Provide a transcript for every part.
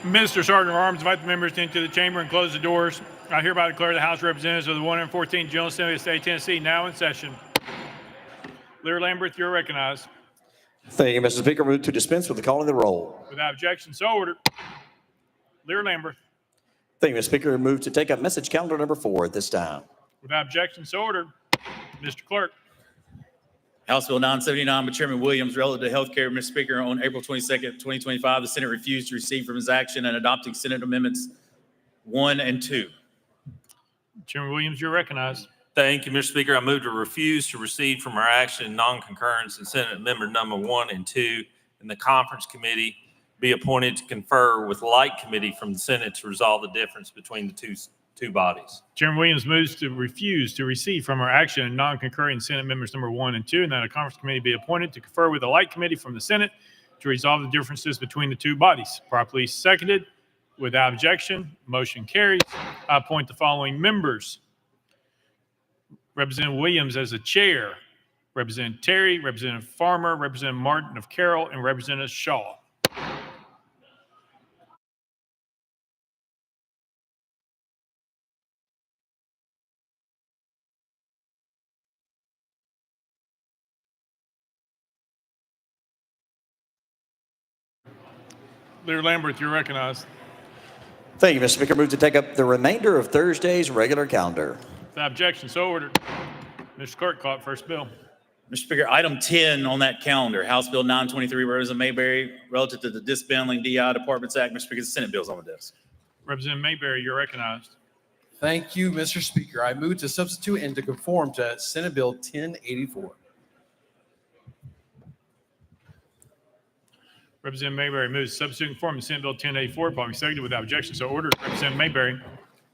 Mr. Sergeant of Arms, invite the members into the chamber and close the doors. I hereby declare the House of Representatives of the 114th General Assembly of the State of Tennessee now in session. Lear Lambert, you're recognized. Thank you, Mr. Speaker. Move to dispense with the calling of the roll. Without objection, so ordered. Lear Lambert. Thank you, Mr. Speaker. Move to take up message calendar number 4 at this time. Without objection, so ordered. Mr. Clerk. House Bill 979 by Chairman Williams relative to health care. Mr. Speaker, on April 22nd, 2025, the Senate refused to receive from its action and adopting Senate Amendments 1 and 2. Chairman Williams, you're recognized. Thank you, Mr. Speaker. I move to refuse to receive from our action non-concurrence in Senate Amendment number 1 and 2, and the conference committee be appointed to confer with like committee from the Senate to resolve the difference between the two bodies. Chairman Williams moves to refuse to receive from our action and non-concurring Senate members number 1 and 2, and that a conference committee be appointed to confer with a like committee from the Senate to resolve the differences between the two bodies. Properly seconded. Without objection, motion carries. I appoint the following members. Representative Williams as the chair, Representative Terry, Representative Farmer, Representative Martin of Carroll, and Representative Shaw. Lear Lambert, you're recognized. Thank you, Mr. Speaker. Move to take up the remainder of Thursday's regular calendar. Without objection, so ordered. Mr. Clerk, call it first bill. Mr. Speaker, item 10 on that calendar, House Bill 923, Representative Mayberry, relative to the Disbanding DI Departments Act. Mr. Speaker, the Senate bill's on the desk. Representative Mayberry, you're recognized. Thank you, Mr. Speaker. I move to substitute and to conform to Senate Bill 1084. Representative Mayberry moves to substitute and conform to Senate Bill 1084. Probably seconded. Without objection, so ordered. Representative Mayberry.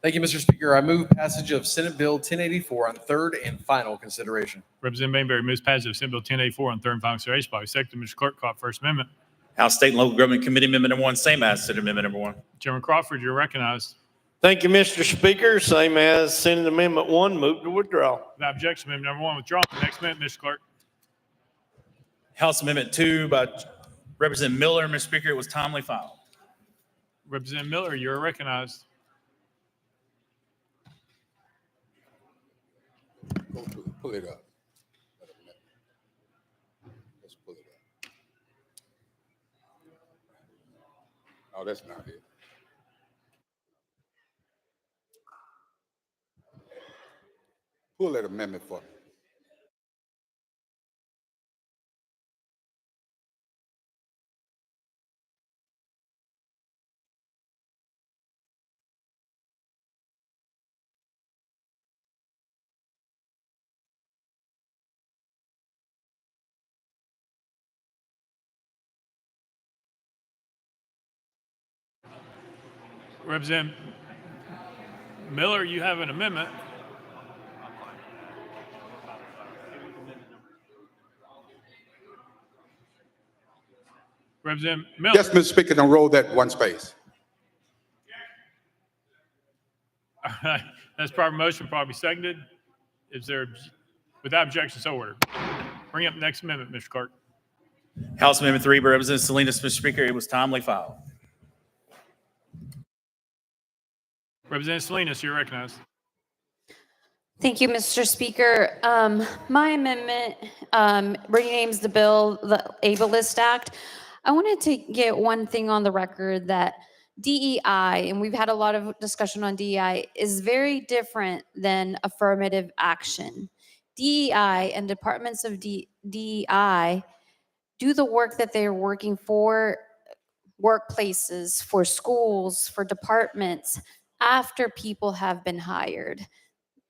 Thank you, Mr. Speaker. I move passage of Senate Bill 1084 on third and final consideration. Representative Mayberry moves passage of Senate Bill 1084 on third and final consideration. Probably seconded. Mr. Clerk, call it first amendment. House State and Local Government Committee Amendment number 1, same as Senate Amendment number 1. Chairman Crawford, you're recognized. Thank you, Mr. Speaker. Same as Senate Amendment 1, move to withdraw. Without objection, amendment number 1 withdrawn. Next amendment, Mr. Clerk. House Amendment 2 by Representative Miller. Mr. Speaker, it was timely filed. Representative Miller, you're recognized. Pull it up. Let's pull it up. Oh, that's not it. Pull that amendment for me. Representative Miller, you have an amendment. Representative Miller. Yes, Mr. Speaker, don't roll that one space. All right. That's proper motion, probably seconded. Is there, without objection, so ordered. Bring up the next amendment, Mr. Clerk. House Amendment 3 by Representative Salinas. Mr. Speaker, it was timely filed. Representative Salinas, you're recognized. Thank you, Mr. Speaker. My amendment renames the bill the Ableist Act. I wanted to get one thing on the record that DEI, and we've had a lot of discussion on DEI, is very different than affirmative action. DEI and departments of DEI do the work that they're working for workplaces, for schools, for departments, after people have been hired.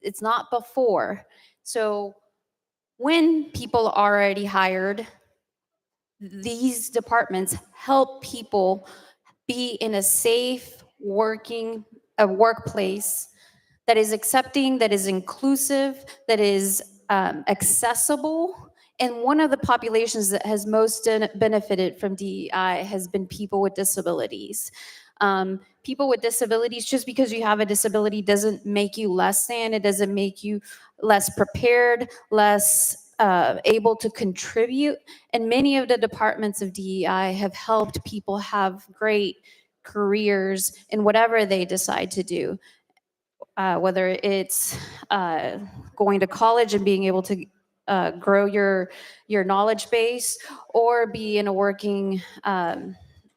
It's not before. So when people are already hired, these departments help people be in a safe workplace that is accepting, that is inclusive, that is accessible. And one of the populations that has most benefited from DEI has been people with disabilities. People with disabilities, just because you have a disability doesn't make you less than, it doesn't make you less prepared, less able to contribute. And many of the departments of DEI have helped people have great careers in whatever they decide to do, whether it's going to college and being able to grow your knowledge base, or be in a working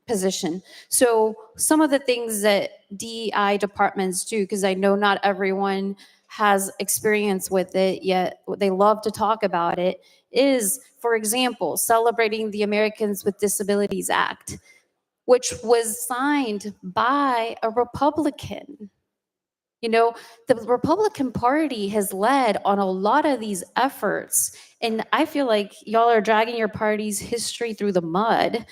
position. So some of the things that DEI departments do, because I know not everyone has experience with it, yet they love to talk about it, is, for example, celebrating the Americans with Disabilities Act, which was signed by a Republican. You know, the Republican Party has led on a lot of these efforts. And I feel like y'all are dragging your party's history through the mud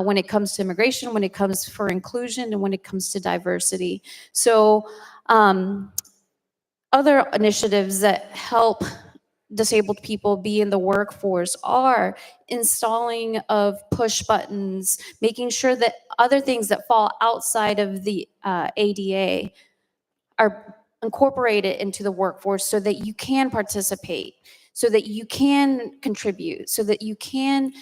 when it comes to immigration, when it comes for inclusion, and when it comes to diversity. So, other initiatives that help disabled people be in the workforce are installing of push buttons, making sure that other things that fall outside of the ADA are incorporated into the workforce so that you can participate, so that you can contribute, so that you can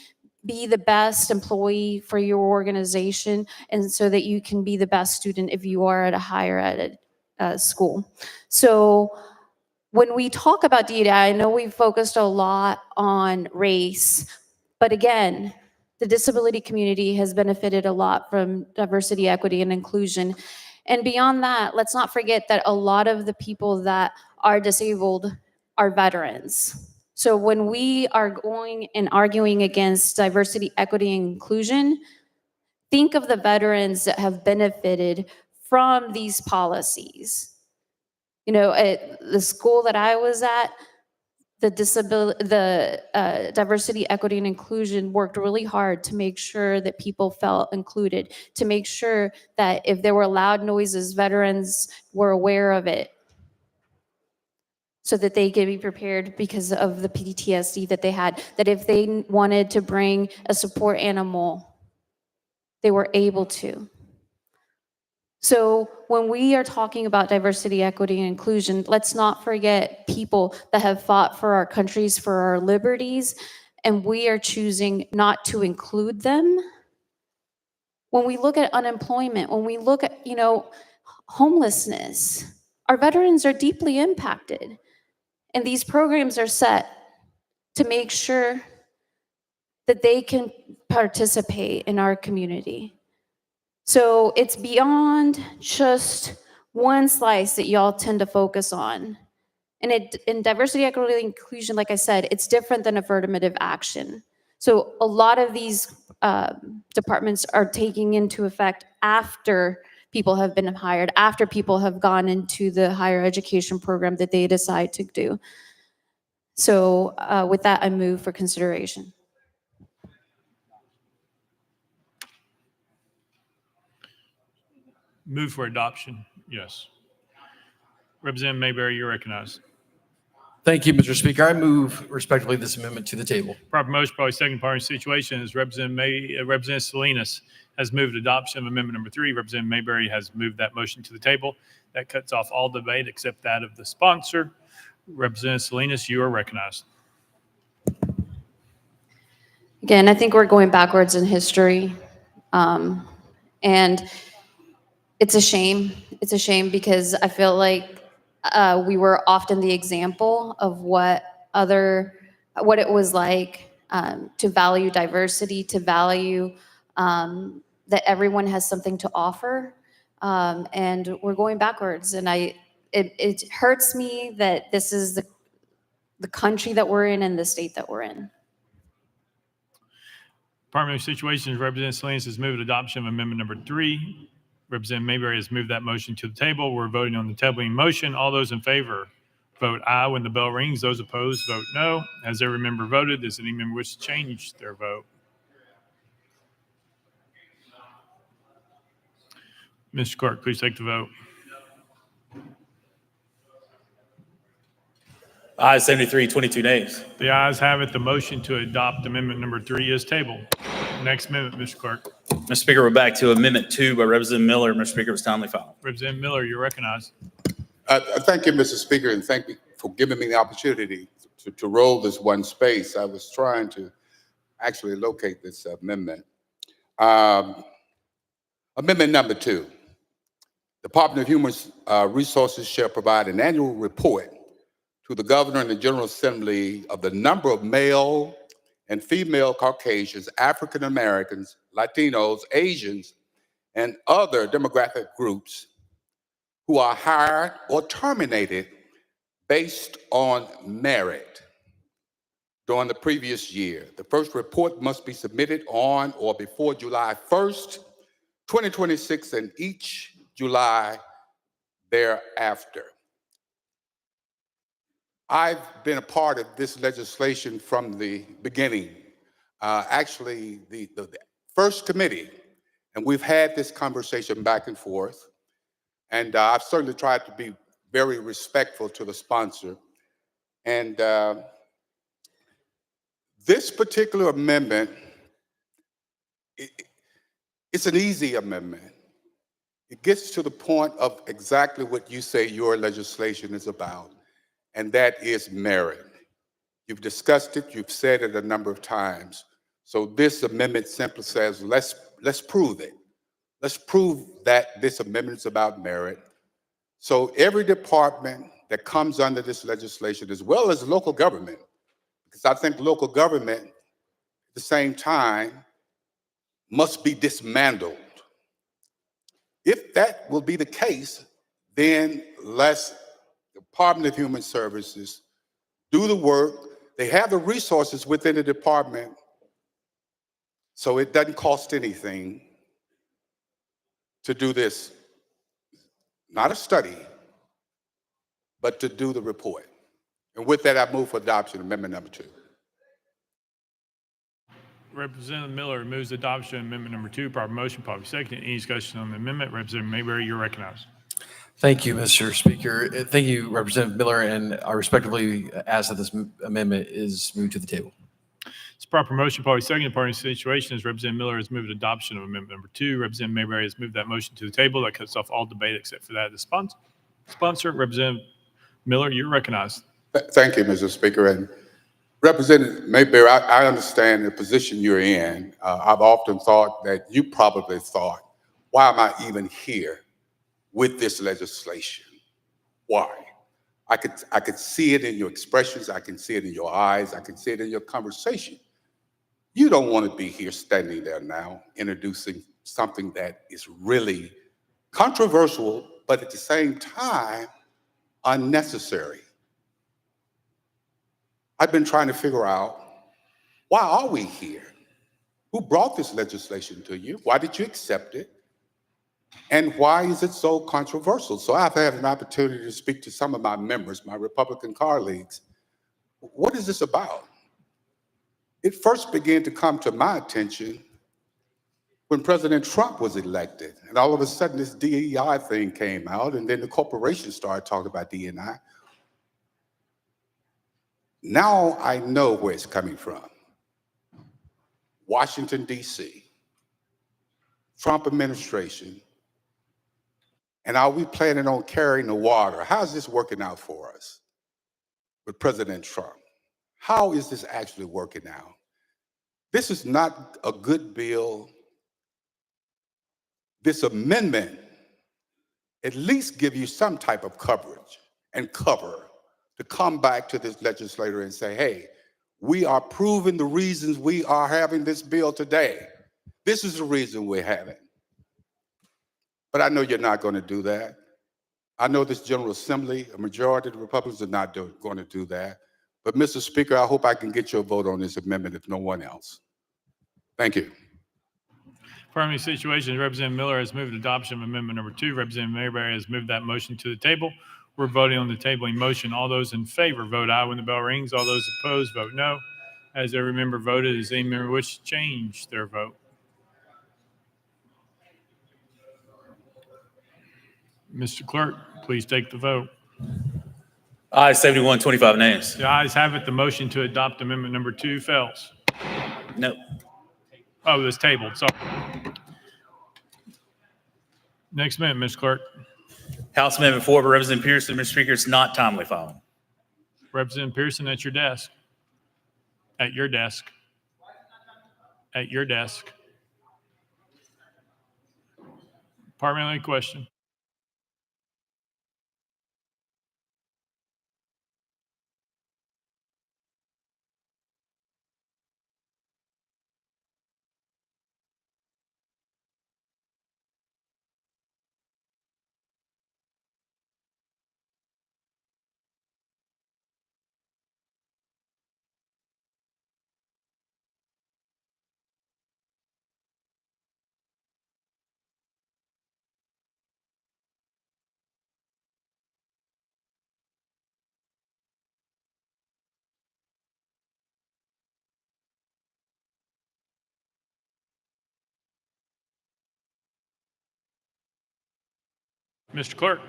be the best employee for your organization, and so that you can be the best student if you are at a higher ed school. So when we talk about DEI, I know we've focused a lot on race, but again, the disability community has benefited a lot from diversity, equity, and inclusion. And beyond that, let's not forget that a lot of the people that are disabled are veterans. So when we are going and arguing against diversity, equity, and inclusion, think of the veterans that have benefited from these policies. You know, at the school that I was at, the diversity, equity, and inclusion worked really hard to make sure that people felt included, to make sure that if there were loud noises, veterans were aware of it, so that they could be prepared because of the PTSD that they had, that if they wanted to bring a support animal, they were able to. So when we are talking about diversity, equity, and inclusion, let's not forget people that have fought for our countries, for our liberties, and we are choosing not to include them. When we look at unemployment, when we look at, homelessness, our veterans are deeply impacted. And these programs are set to make sure that they can participate in our community. So it's beyond just one slice that y'all tend to focus on. And in diversity, equity, and inclusion, like I said, it's different than affirmative action. So a lot of these departments are taking into effect after people have been hired, after people have gone into the higher education program that they decide to do. So with that, I move for consideration. Move for adoption. Yes. Representative Mayberry, you're recognized. Thank you, Mr. Speaker. I move respectfully this amendment to the table. Proper motion, probably second part of the situation is Representative Salinas has moved adoption of amendment number 3. Representative Mayberry has moved that motion to the table. That cuts off all debate except that of the sponsor. Representative Salinas, you are recognized. Again, I think we're going backwards in history. And it's a shame. It's a shame because I feel like we were often the example of what it was like to value diversity, to value that everyone has something to offer. And we're going backwards. And it hurts me that this is the country that we're in and the state that we're in. Department of Situations, Representative Salinas has moved adoption of amendment number 3. Representative Mayberry has moved that motion to the table. We're voting on the tabling motion. All those in favor, vote aye when the bell rings. Those opposed, vote no. Has every member voted? Does any member wish to change their vote? Mr. Clerk, please take the vote. Ayes 73, 22 nays. The ayes have it. The motion to adopt amendment number 3 is tabled. Next amendment, Mr. Clerk. Mr. Speaker, we're back to Amendment 2 by Representative Miller. Mr. Speaker, it's timely filed. Representative Miller, you're recognized. Thank you, Mr. Speaker, and thank you for giving me the opportunity to roll this one space. I was trying to actually locate this amendment. Amendment number 2. Department of Human Resources shall provide an annual report to the Governor and the General Assembly of the number of male and female Caucasians, African Americans, Latinos, Asians, and other demographic groups who are hired or terminated based on merit during the previous year. The first report must be submitted on or before July 1st, 2026, and each July thereafter. I've been a part of this legislation from the beginning. Actually, the first committee, and we've had this conversation back and forth, and I've certainly tried to be very respectful to the sponsor. And this particular amendment, it's an easy amendment. It gets to the point of exactly what you say your legislation is about, and that is merit. You've discussed it, you've said it a number of times. So this amendment simply says, let's prove it. Let's prove that this amendment is about merit. So every department that comes under this legislation, as well as local government, because I think local government at the same time must be dismantled. If that will be the case, then let's Department of Human Services do the work. They have the resources within the department, so it doesn't cost anything to do this. Not a study, but to do the report. And with that, I move for adoption of amendment number 2. Representative Miller moves adoption of amendment number 2. Proper motion, properly seconded. Any discussion on the amendment? Representative Mayberry, you're recognized. Thank you, Mr. Speaker. Thank you, Representative Miller, and I respectfully ask that this amendment is moved to the table. It's proper motion, properly seconded. Party situation is Representative Miller has moved adoption of amendment number 2. Representative Mayberry has moved that motion to the table. That cuts off all debate except for that of the sponsor. Representative Miller, you're recognized. Thank you, Mr. Speaker. And Representative Mayberry, I understand the position you're in. I've often thought that you probably thought, why am I even here with this legislation? Why? I could see it in your expressions. I can see it in your eyes. I can see it in your conversation. You don't want to be here standing there now introducing something that is really controversial, but at the same time, unnecessary. I've been trying to figure out, why are we here? Who brought this legislation to you? Why did you accept it? And why is it so controversial? So I've had an opportunity to speak to some of my members, my Republican colleagues. What is this about? It first began to come to my attention when President Trump was elected. And all of a sudden this DEI thing came out, and then the corporations started talking about DEI. Now I know where it's coming from. Washington, D.C., Trump administration. And are we planning on carrying the water? How's this working out for us with President Trump? How is this actually working out? This is not a good bill. This amendment at least give you some type of coverage and cover to come back to this legislator and say, hey, we are proving the reasons we are having this bill today. This is the reason we're having it. But I know you're not going to do that. I know this General Assembly, a majority of the Republicans are not going to do that. But Mr. Speaker, I hope I can get your vote on this amendment if no one else. Thank you. Affirmative situation, Representative Miller has moved adoption of amendment number 2. Representative Mayberry has moved that motion to the table. We're voting on the tabling motion. All those in favor vote aye when the bell rings. All those opposed vote no. As every member voted, is any member wish to change their vote? Mr. Clerk, please take the vote. Aye, 71, 25 names. The ayes have it. The motion to adopt amendment number 2 fails. No. Oh, it's tabled. Sorry. Next amendment, Mr. Clerk. House Amendment 4 by Representative Pearson. Mr. Speaker, it's not timely filing. Representative Pearson, at your desk. At your desk. At your desk. Parliamentary question. Mr. Clerk.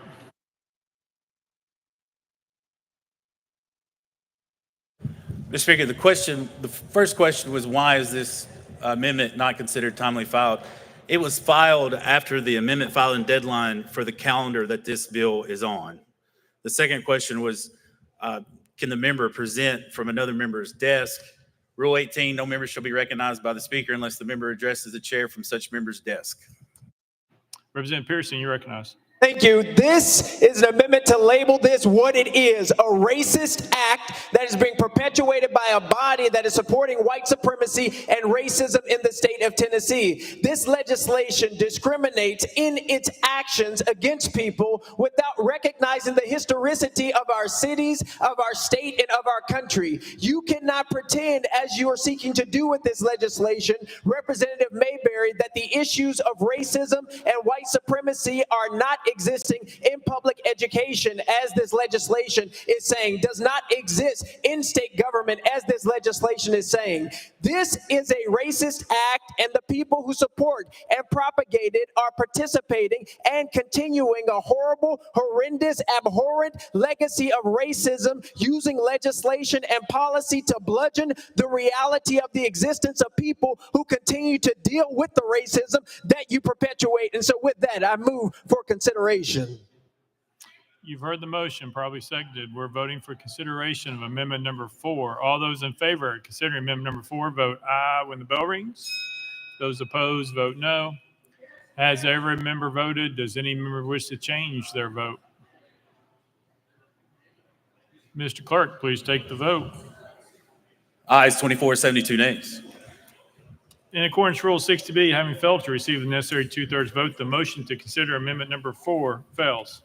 Mr. Speaker, the first question was, why is this amendment not considered timely filed? It was filed after the amendment filing deadline for the calendar that this bill is on. The second question was, can the member present from another member's desk? Rule 18, no member shall be recognized by the speaker unless the member addresses the chair from such member's desk. Representative Pearson, you recognize. Thank you. This is an amendment to label this what it is, a racist act that is being perpetuated by a body that is supporting white supremacy and racism in the state of Tennessee. This legislation discriminates in its actions against people without recognizing the historicity of our cities, of our state, and of our country. You cannot pretend, as you are seeking to do with this legislation, Representative Mayberry, that the issues of racism and white supremacy are not existing in public education, as this legislation is saying, does not exist in state government, as this legislation is saying. This is a racist act, and the people who support and propagate it are participating and continuing a horrible, horrendous, abhorrent legacy of racism, using legislation and policy to bludgeon the reality of the existence of people who continue to deal with the racism that you perpetuate. And so with that, I move for consideration. You've heard the motion, probably seconded. We're voting for consideration of amendment number 4. All those in favor of considering amendment number 4, vote aye when the bell rings. Those opposed, vote no. Has every member voted? Does any member wish to change their vote? Mr. Clerk, please take the vote. Ayes 24, 72 nays. In accordance with Rule 60B, having failed to receive the necessary 2/3 vote, the motion to consider amendment number 4 fails.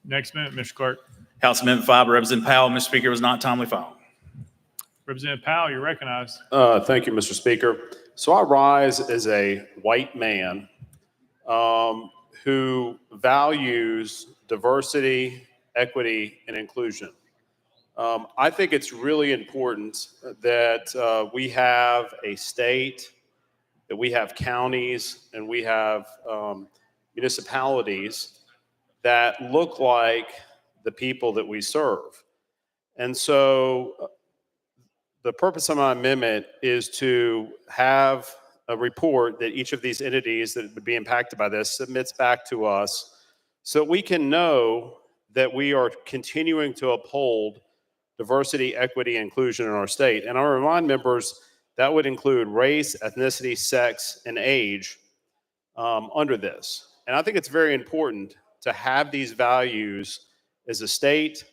Next amendment, Mr. Clerk. House Amendment 5, Representative Powell. Mr. Speaker, was not timely filed. Representative Powell, you're recognized. Thank you, Mr. Speaker. So I rise as a white man who values diversity, equity, and inclusion. I think it's really important that we have a state, that we have counties, and we have municipalities that look like the people that we serve. And so the purpose of my amendment is to have a report that each of these entities that would be impacted by this submits back to us so we can know that we are continuing to uphold diversity, equity, and inclusion in our state. And I remind members that would include race, ethnicity, sex, and age under this. And I think it's very important to have these values as a state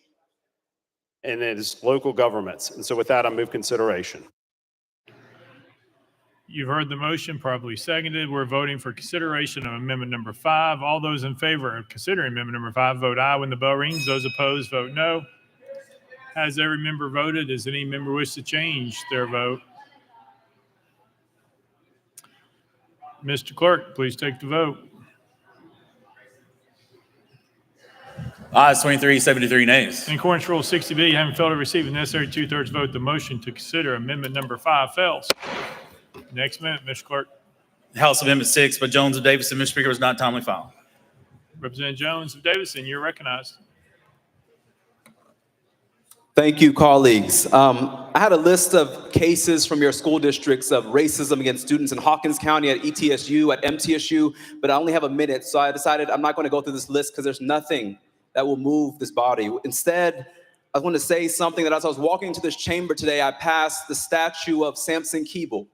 and as local governments. And so with that, I move consideration. You've heard the motion, probably seconded. We're voting for consideration of amendment number 5. All those in favor of considering amendment number 5, vote aye when the bell rings. Those opposed, vote no. Has every member voted? Does any member wish to change their vote? Mr. Clerk, please take the vote. Ayes 23, 73 nays. In accordance with Rule 60B, having failed to receive the necessary 2/3 vote, the motion to consider amendment number 5 fails. Next amendment, Mr. Clerk. House Amendment 6 by Jones and Davison. Mr. Speaker, was not timely filed. Representative Jones of Davison, you're recognized. Thank you, colleagues. I had a list of cases from your school districts of racism against students in Hawkins County, at ETSU, at MTSU, but I only have a minute, so I decided I'm not going to go through this list because there's nothing that will move this body. Instead, I want to say something that as I was walking into this chamber today, I passed the statue of Samson Keeble,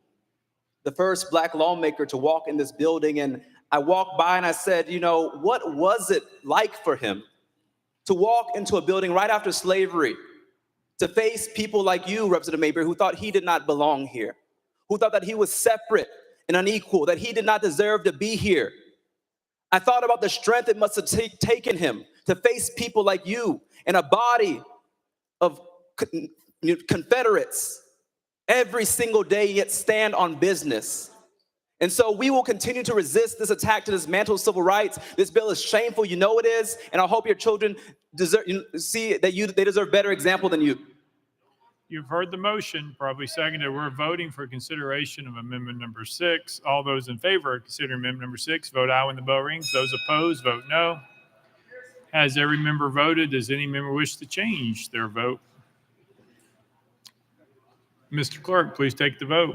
the first Black lawmaker to walk in this building, and I walked by and I said, you know, what was it like for him to walk into a building right after slavery, to face people like you, Representative Mayberry, who thought he did not belong here, who thought that he was separate and unequal, that he did not deserve to be here. I thought about the strength it must have taken him to face people like you in a body of Confederates every single day, yet stand on business. And so we will continue to resist this attack to dismantle civil rights. This bill is shameful, you know it is, and I hope your children see that they deserve better example than you. You've heard the motion, probably seconded. We're voting for consideration of amendment number 6. All those in favor of considering amendment number 6, vote aye when the bell rings. Those opposed, vote no. Has every member voted? Does any member wish to change their vote? Mr. Clerk, please take the vote.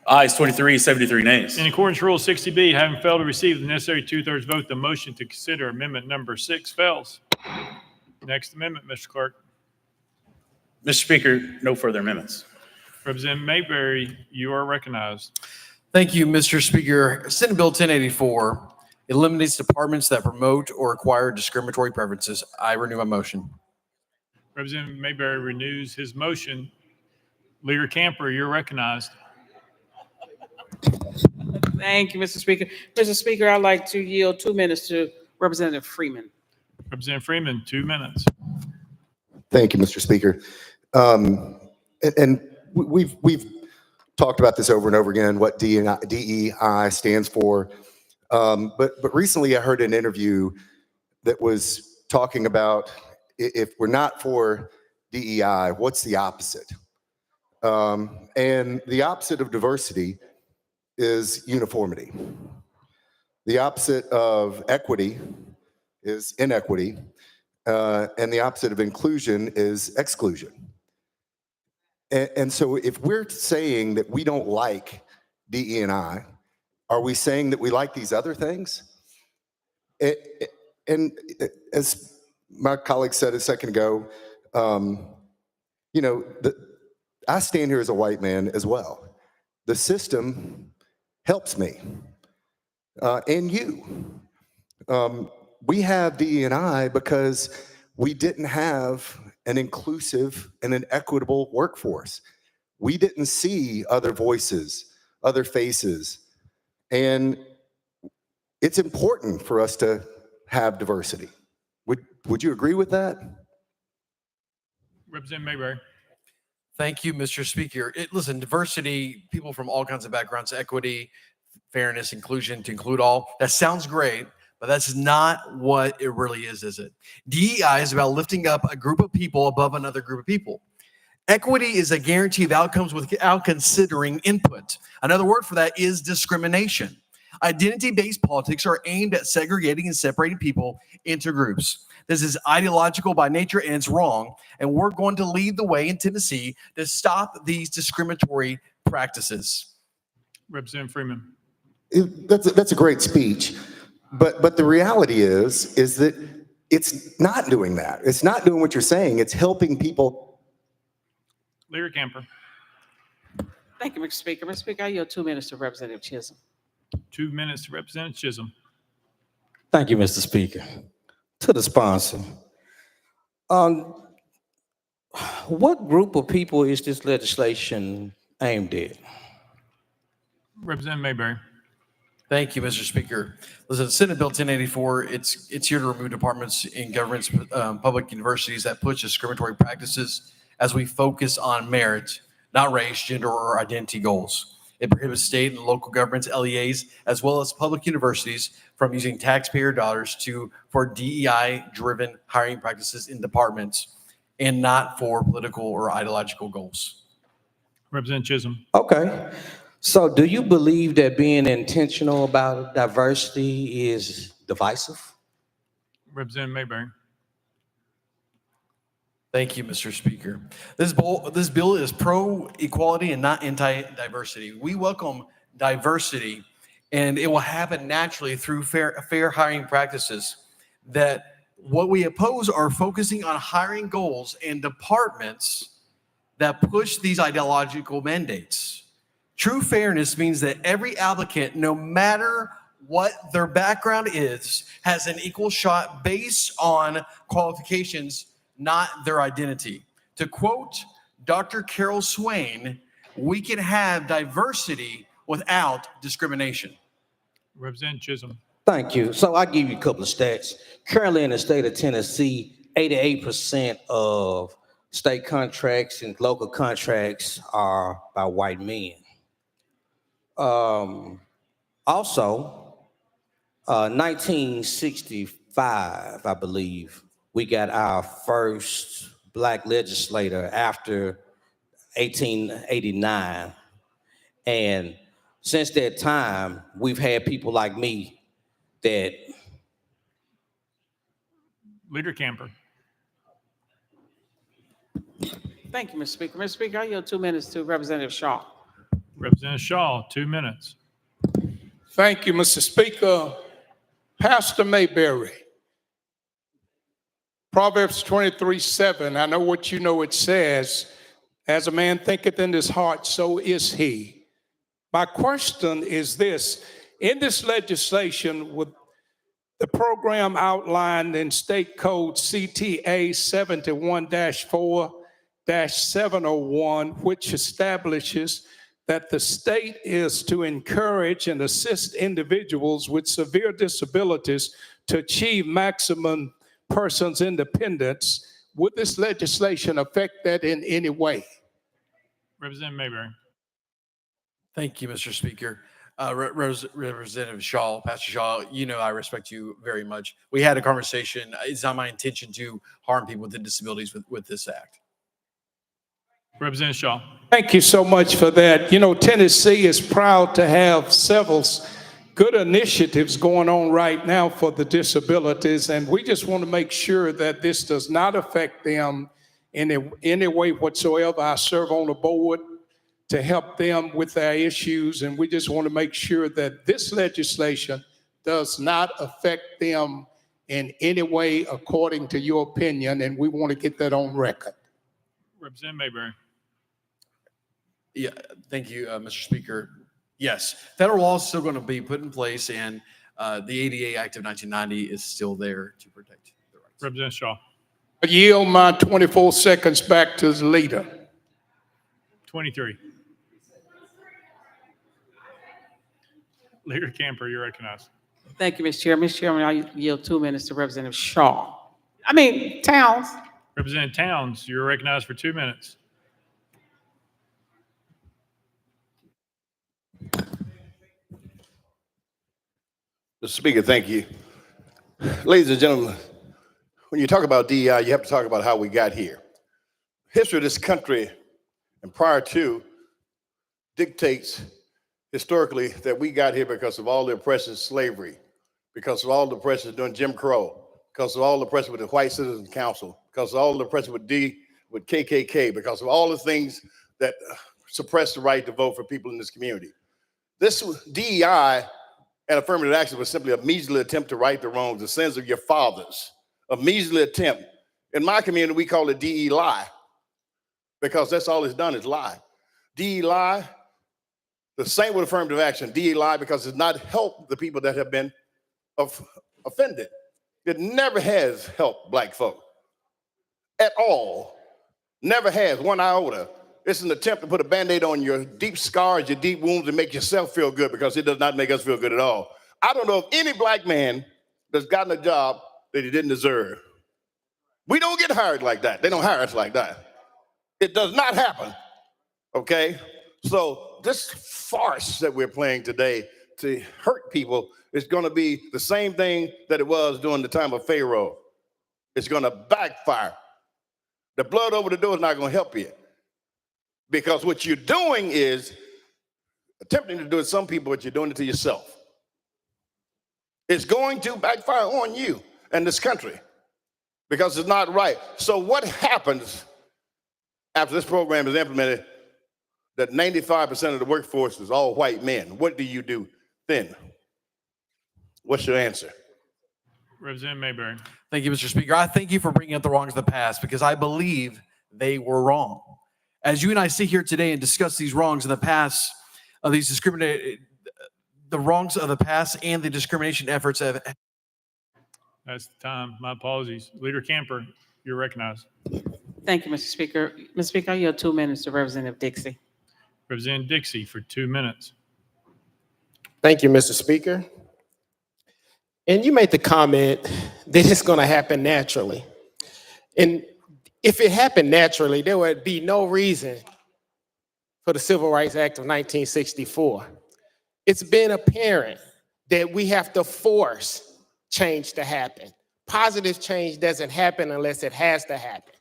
Ayes 23, 73 nays. In accordance with Rule 60B, having failed to receive the necessary 2/3 vote, the motion to consider amendment number 6 fails. Next amendment, Mr. Clerk. Mr. Speaker, no further amendments. Representative Mayberry, you are recognized. Thank you, Mr. Speaker. Senate Bill 1084 eliminates departments that promote or acquire discriminatory preferences. I renew my motion. Representative Mayberry renews his motion. Leader Camper, you're recognized. Thank you, Mr. Speaker. Mr. Speaker, I'd like to yield 2 minutes to Representative Freeman. Representative Freeman, 2 minutes. Thank you, Mr. Speaker. And we've talked about this over and over again, what DEI stands for. But recently I heard an interview that was talking about if we're not for DEI, what's the opposite? And the opposite of diversity is uniformity. The opposite of equity is inequity. And the opposite of inclusion is exclusion. And so if we're saying that we don't like DE&I, are we saying that we like these other things? And as my colleague said a second ago, you know, I stand here as a white man as well. The system helps me and you. We have DE&I because we didn't have an inclusive and an equitable workforce. We didn't see other voices, other faces. And it's important for us to have diversity. Would you agree with that? Representative Mayberry. Thank you, Mr. Speaker. Listen, diversity, people from all kinds of backgrounds, equity, fairness, inclusion, to include all, that sounds great, but that's not what it really is it? DEI is about lifting up a group of people above another group of people. Equity is a guarantee of outcomes without considering input. Another word for that is discrimination. Identity-based politics are aimed at segregating and separating people into groups. This is ideological by nature and it's wrong. And we're going to lead the way in Tennessee to stop these discriminatory practices. Representative Freeman. That's a great speech. But the reality is that it's not doing that. It's not doing what you're saying. It's helping people. Leader Camper. Thank you, Mr. Speaker. Mr. Speaker, I yield 2 minutes to Representative Chisholm. 2 minutes to Representative Chisholm. Thank you, Mr. Speaker. To the sponsor, what group of people is this legislation aimed at? Representative Mayberry. Thank you, Mr. Speaker. Listen, Senate Bill 1084, it's here to remove departments in governments, public universities that push discriminatory practices as we focus on merit, not race, gender, or identity goals. It prohibits state and local governments, LEAs, as well as public universities from using taxpayer dollars for DEI-driven hiring practices in departments and not for political or ideological goals. Representative Chisholm. Okay. So do you believe that being intentional about diversity is divisive? Representative Mayberry. Thank you, Mr. Speaker. This bill is pro-equality and not anti-diversity. We welcome diversity, and it will happen naturally through fair hiring practices. That what we oppose are focusing on hiring goals in departments that push these ideological mandates. True fairness means that every applicant, no matter what their background is has an equal shot based on qualifications, not their identity. To quote Dr. Carol Swain, we can have diversity without discrimination. Representative Chisholm. Thank you. So I'll give you a couple of stats. Currently in the state of Tennessee, 88% of state contracts and local contracts are by white men. Also, 1965, I believe, we got our first black legislator after 1889. And since that time, we've had people like me that. Leader Camper. Thank you, Mr. Speaker. Mr. Speaker, I yield 2 minutes to Representative Shaw. Representative Shaw, 2 minutes. Thank you, Mr. Speaker. Pastor Mayberry, Proverbs 23:7, I know what you know it says, as a man thinketh in his heart, so is he. My question is this: in this legislation, with the program outlined in State Code CTA 71-4-701, which establishes that the state is to encourage and assist individuals with severe disabilities to achieve maximum person's independence, would this legislation affect that in any way? Representative Mayberry. Thank you, Mr. Speaker. Representative Shaw, Pastor Shaw, you know I respect you very much. We had a conversation. It's not my intention to harm people with disabilities with this act. Representative Shaw. Thank you so much for that. You know, Tennessee is proud to have several good initiatives going on right now for the disabilities, and we just want to make sure that this does not affect them in any way whatsoever. I serve on a board to help them with their issues, and we just want to make sure that this legislation does not affect them in any way according to your opinion, and we want to get that on record. Representative Mayberry. Yeah, thank you, Mr. Speaker. Yes, federal law is still going to be put in place, and the ADA Act of 1990 is still there to protect the rights. Representative Shaw. I yield my 24 seconds back to the leader. 23. Leader Camper, you're recognized. Thank you, Mr. Chair. Mr. Chairman, I yield 2 minutes to Representative Towns. Representative Towns, you're recognized for 2 minutes. Mr. Speaker, thank you. Ladies and gentlemen, when you talk about DEI, you have to talk about how we got here. History of this country and prior to dictates historically that we got here because of all the oppression, slavery, because of all the oppression during Jim Crow, because of all the oppression with the White Citizens Council, because of all the oppression with KKK, because of all the things that suppressed the right to vote for people in this community. This DEI and affirmative action was simply a measly attempt to right the wrongs, the sins of your fathers, a measly attempt. In my community, we call it DE-lie, because that's all it's done is lie. DE-lie, the same with affirmative action, DE-lie, because it's not helped the people that have been offended. It never has helped black folk at all. Never has, one iota. It's an attempt to put a Band-Aid on your deep scars, your deep wounds, and make yourself feel good, because it does not make us feel good at all. I don't know of any black man that's gotten a job that he didn't deserve. We don't get hired like that. They don't hire us like that. It does not happen, okay? So this farce that we're playing today to hurt people is going to be the same thing that it was during the time of Pharaoh. It's going to backfire. The blood over the door is not going to help you. Because what you're doing is attempting to do it to some people, but you're doing it to yourself. It's going to backfire on you and this country because it's not right. So what happens after this program is implemented, that 95% of the workforce is all white men? What do you do then? What's your answer? Representative Mayberry. Thank you, Mr. Speaker. I thank you for bringing up the wrongs of the past, because I believe they were wrong. As you and I sit here today and discuss these wrongs in the past of these the wrongs of the past and the discrimination efforts of. That's the time. My apologies. Leader Camper, you're recognized. Thank you, Mr. Speaker. Mr. Speaker, I yield 2 minutes to Representative Dixie. Representative Dixie for 2 minutes. Thank you, Mr. Speaker. And you made the comment that it's going to happen naturally. And if it happened naturally, there would be no reason for the Civil Rights Act of 1964. It's been apparent that we have to force change to happen. Positive change doesn't happen unless it has to happen.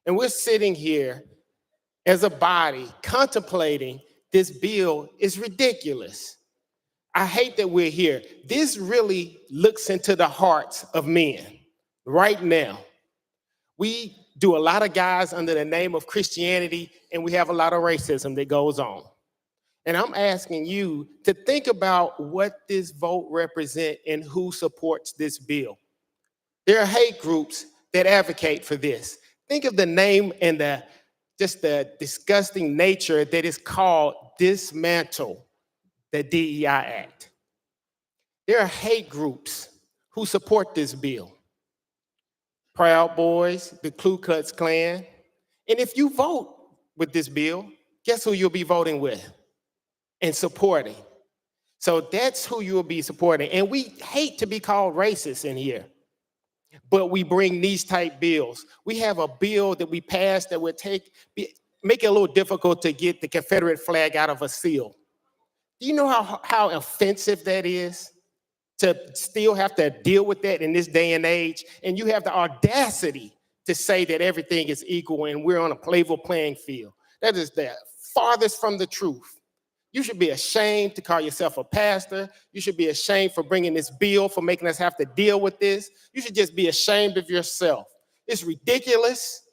And we're sitting here as a body contemplating this bill is ridiculous. I hate that we're here. This really looks into the hearts of men right now. We do a lot of guys under the name of Christianity, and we have a lot of racism that goes on. And I'm asking you to think about what this vote represents and who supports this bill. There are hate groups that advocate for this. Think of the name and the disgusting nature that is called dismantle the DEI Act. There are hate groups who support this bill. Proud Boys, the Ku Klux Klan. And if you vote with this bill, guess who you'll be voting with and supporting? So that's who you'll be supporting. And we hate to be called racist in here, but we bring these type bills. We have a bill that we passed that would make it a little difficult to get the Confederate flag out of a seal. Do you know how offensive that is to still have to deal with that in this day and age? And you have the audacity to say that everything is equal and we're on a level playing field. That is the farthest from the truth. You should be ashamed to call yourself a pastor. You should be ashamed for bringing this bill, for making us have to deal with this. You should just be ashamed of yourself. It's ridiculous.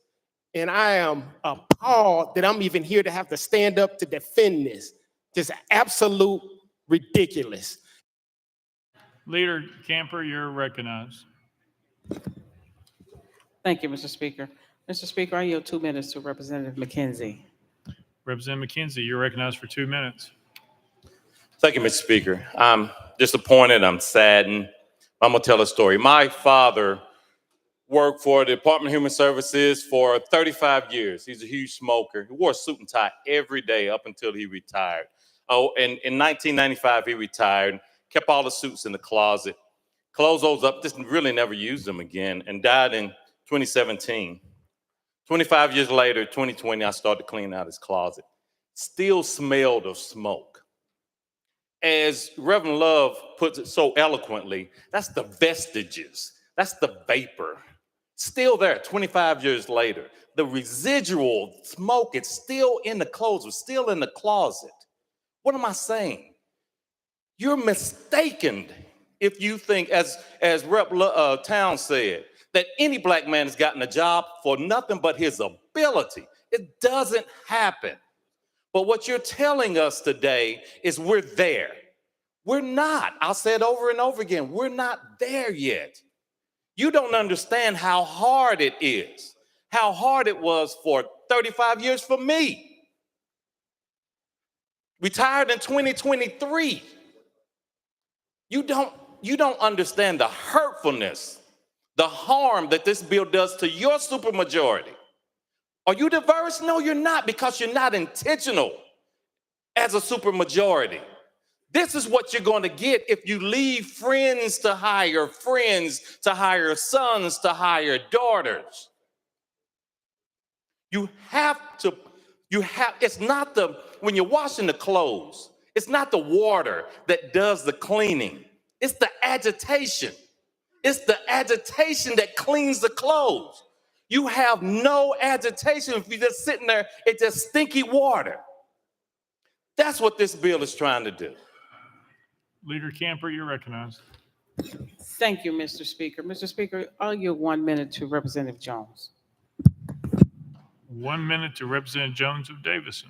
And I am appalled that I'm even here to have to stand up to defend this. Just absolute ridiculous. Leader Camper, you're recognized. Thank you, Mr. Speaker. Mr. Speaker, I yield 2 minutes to Representative McKenzie. Representative McKenzie, you're recognized for 2 minutes. Thank you, Mr. Speaker. I'm disappointed. I'm saddened. I'm going to tell a story. My father worked for the Department of Human Services for 35 years. He's a huge smoker. He wore a suit and tie every day up until he retired. Oh, and in 1995, he retired, kept all the suits in the closet, closed those up, just really never used them again, and died in 2017. 25 years later, 2020, I started cleaning out his closet. Still smelled of smoke. As Reverend Love puts it so eloquently, that's the vestiges. That's the vapor. Still there 25 years later. The residual smoke, it's still in the clothes, it's still in the closet. What am I saying? You're mistaken if you think, as Rep. Town said, that any black man has gotten a job for nothing but his ability. It doesn't happen. But what you're telling us today is we're there. We're not. I'll say it over and over again. We're not there yet. You don't understand how hard it is, how hard it was for 35 years for me. Retired in 2023. You don't understand the hurtfulness, the harm that this bill does to your supermajority. Are you diverse? No, you're not, because you're not intentional as a supermajority. This is what you're going to get if you leave friends to hire sons to hire daughters. It's not when you're washing the clothes, it's not the water that does the cleaning. It's the agitation. It's the agitation that cleans the clothes. You have no agitation if you're just sitting there, it's just stinky water. That's what this bill is trying to do. Leader Camper, you're recognized. Thank you, Mr. Speaker. Mr. Speaker, I'll yield 1 minute to Representative Jones. 1 minute to Representative Jones of Davison.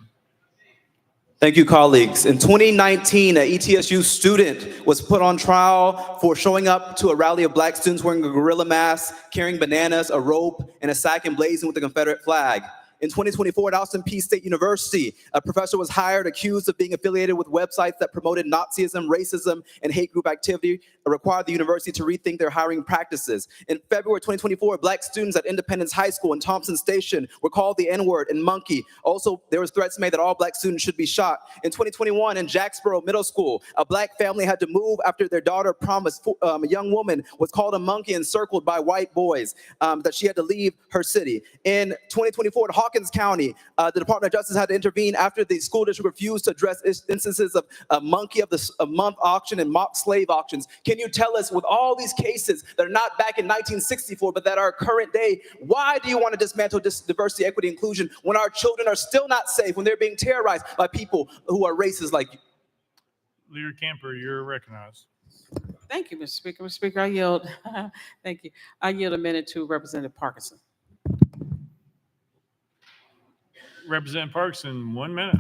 Thank you, colleagues. In 2019, an ETSU student was put on trial for showing up to a rally of black students wearing a gorilla mask, carrying bananas, a rope, and a sack emblazoned with the Confederate flag. In 2024 at Austin Peay State University, a professor was hired accused of being affiliated with websites that promoted Nazism, racism, and hate group activity, required the university to rethink their hiring practices. In February 2024, Black students at Independence High School in Thompson Station were called the N-word and monkey. Also, there was threats made that all Black students should be shot. In 2021, in Jacksboro Middle School, a Black family had to move after their daughter promised a young woman was called a monkey and circled by white boys, that she had to leave her city. In 2024, in Hawkins County, the Department of Justice had to intervene after the school district refused to address instances of a monkey of the month auction and mock slave auctions. Can you tell us, with all these cases that are not back in 1964, but that are current day, why do you want to dismantle diversity, equity, inclusion when our children are still not safe, when they're being terrorized by people who are racist like you? Leader Camper, you're recognized. Thank you, Mr. Speaker. Mr. Speaker, I yield. Thank you. I yield a minute to Representative Parkinson. Representative Parkinson, 1 minute.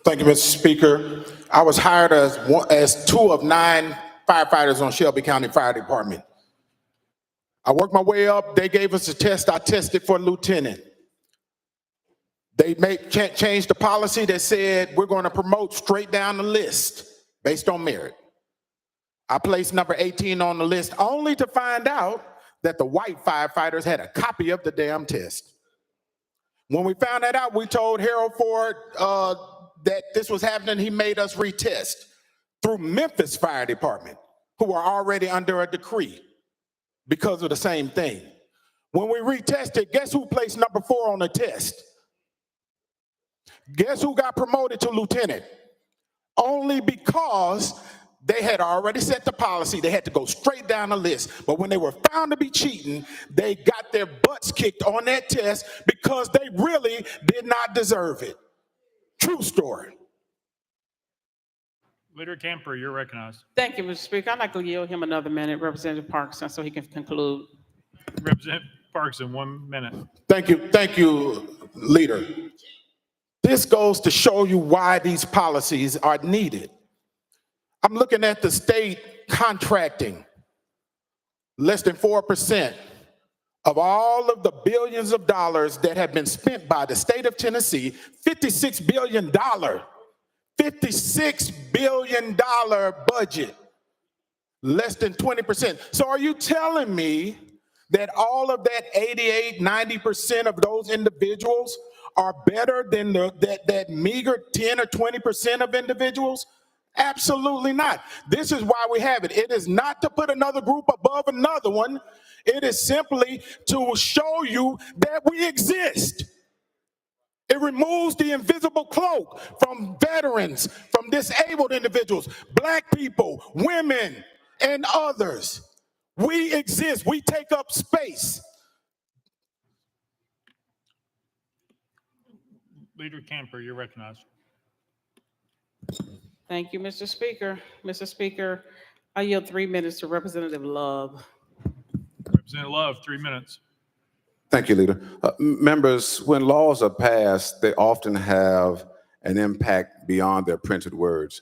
Thank you, Mr. Speaker. I was hired as 2 of 9 firefighters on Shelby County Fire Department. I worked my way up. They gave us a test. I tested for lieutenant. They changed the policy that said we're going to promote straight down the list based on merit. I placed number 18 on the list only to find out that the white firefighters had a copy of the damn test. When we found that out, we told Harold Ford that this was happening. He made us retest through Memphis Fire Department, who are already under a decree because of the same thing. When we retested, guess who placed number 4 on the test? Guess who got promoted to lieutenant? Only because they had already set the policy. They had to go straight down the list. But when they were found to be cheating, they got their butts kicked on that test because they really did not deserve it. True story. Leader Camper, you're recognized. Thank you, Mr. Speaker. I'd like to yield him another minute, Representative Parkinson, so he can conclude. Representative Parkinson, 1 minute. Thank you, Leader. This goes to show you why these policies are needed. I'm looking at the state contracting. Less than 4% of all of the billions of dollars that have been spent by the state of Tennessee, $56 billion budget, less than 20%. So are you telling me that all of that 88, 90% of those individuals are better than that meager 10 or 20% of individuals? Absolutely not. This is why we have it. It is not to put another group above another one. It is simply to show you that we exist. It removes the invisible cloak from veterans, from disabled individuals, Black people, women, and others. We exist. We take up space. Leader Camper, you're recognized. Thank you, Mr. Speaker. Mr. Speaker, I yield 3 minutes to Representative Love. Representative Love, 3 minutes. Thank you, Leader. Members, when laws are passed, they often have an impact beyond their printed words.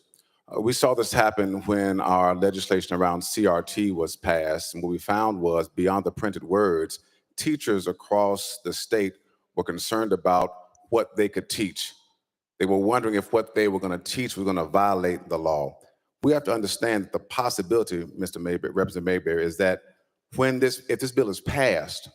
We saw this happen when our legislation around CRT was passed, and what we found was, beyond the printed words, teachers across the state were concerned about what they could teach. They were wondering if what they were going to teach was going to violate the law. We have to understand that the possibility, Mr. Mayberry, Representative Mayberry, is that if this bill is passed,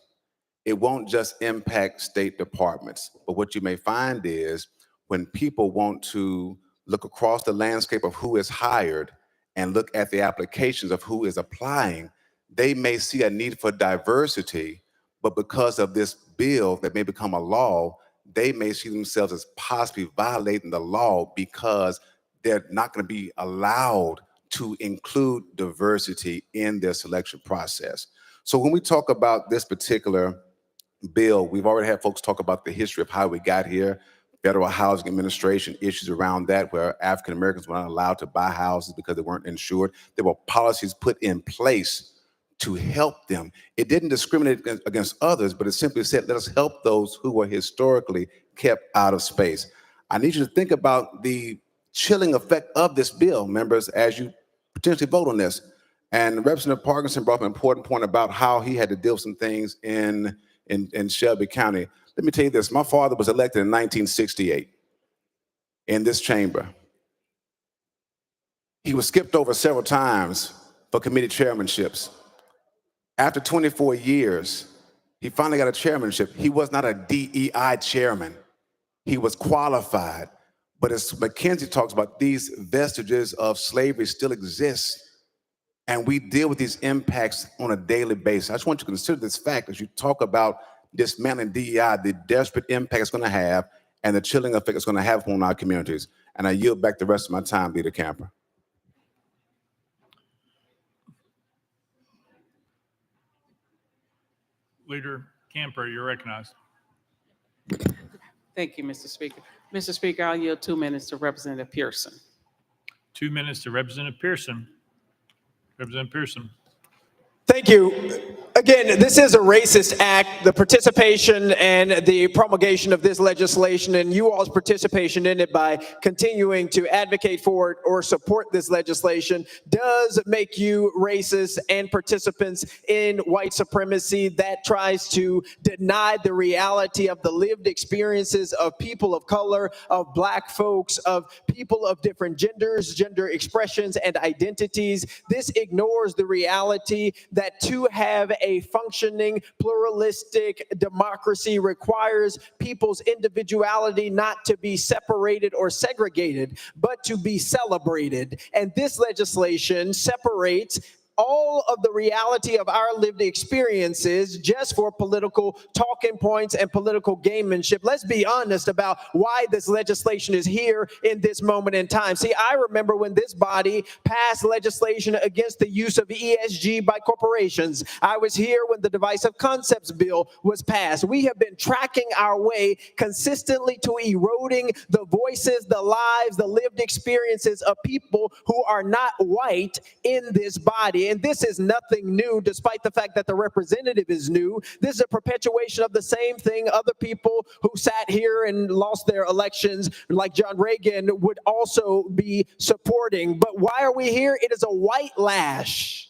it won't just impact state departments. But what you may find is when people want to look across the landscape of who is hired and look at the applications of who is applying, they may see a need for diversity, but because of this bill that may become a law, they may see themselves as possibly violating the law because they're not going to be allowed to include diversity in their selection process. So when we talk about this particular bill, we've already had folks talk about the history of how we got here, Federal Housing Administration issues around that, where African Americans were not allowed to buy houses because they weren't insured. There were policies put in place to help them. It didn't discriminate against others, but it simply said, let us help those who were historically kept out of space. I need you to think about the chilling effect of this bill, members, as you potentially vote on this. And Representative Parkinson brought up an important point about how he had to deal with some things in in Shelby County. Let me tell you this. My father was elected in 1968 in this chamber. He was skipped over several times for committee chairmanships. After 24 years, he finally got a chairmanship. He was not a DEI chairman. He was qualified. But as McKenzie talks about, these vestiges of slavery still exist. And we deal with these impacts on a daily basis. I just want you to consider this fact as you talk about dismantling DEI, the desperate impact it's going to have and the chilling effect it's going to have on our communities. And I yield back the rest of my time, Leader Camper. Leader Camper, you're recognized. Thank you, Mr. Speaker. Mr. Speaker, I'll yield 2 minutes to Representative Pearson. 2 minutes to Representative Pearson. Representative Pearson. Thank you. Again, this is a racist act. The participation and the promulgation of this legislation and you all's participation in it by continuing to advocate for it or support this legislation does make you racist and participants in white supremacy that tries to deny the reality of the lived experiences of people of color, of Black folks, of people of different genders, gender expressions, and identities. This ignores the reality that to have a functioning pluralistic democracy requires people's individuality not to be separated or segregated, but to be celebrated. And this legislation separates all of the reality of our lived experiences just for political talking points and political gamemanship. Let's be honest about why this legislation is here in this moment in time. See, I remember when this body passed legislation against the use of ESG by corporations. I was here when the Divisive Concepts Bill was passed. We have been tracking our way consistently to eroding the voices, the lives, the lived experiences of people who are not white in this body. And this is nothing new, despite the fact that the representative is new. This is a perpetuation of the same thing other people who sat here and lost their elections, like John Reagan, would also be supporting. But why are we here? It is a white lash.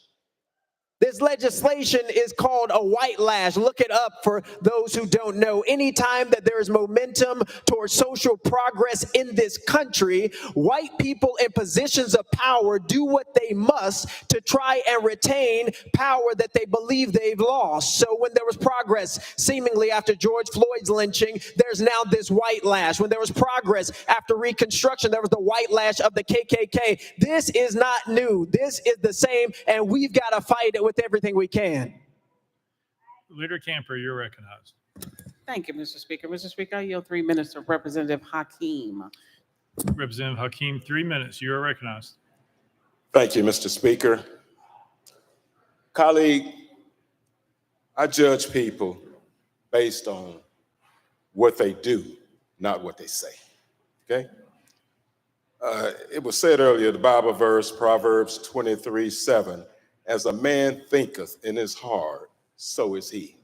This legislation is called a white lash. Look it up for those who don't know. Anytime that there is momentum towards social progress in this country, white people in positions of power do what they must to try and retain power that they believe they've lost. So when there was progress seemingly after George Floyd's lynching, there's now this white lash. When there was progress after Reconstruction, there was the white lash of the KKK. This is not new. This is the same, and we've got to fight it with everything we can. Leader Camper, you're recognized. Thank you, Mr. Speaker. Mr. Speaker, I yield 3 minutes to Representative Hakeem. Representative Hakeem, 3 minutes. You are recognized. Thank you, Mr. Speaker. Colleague, I judge people based on what they do, not what they say, okay? It was said earlier, the Bible verse, Proverbs 23:7, as a man thinketh in his heart, so is he.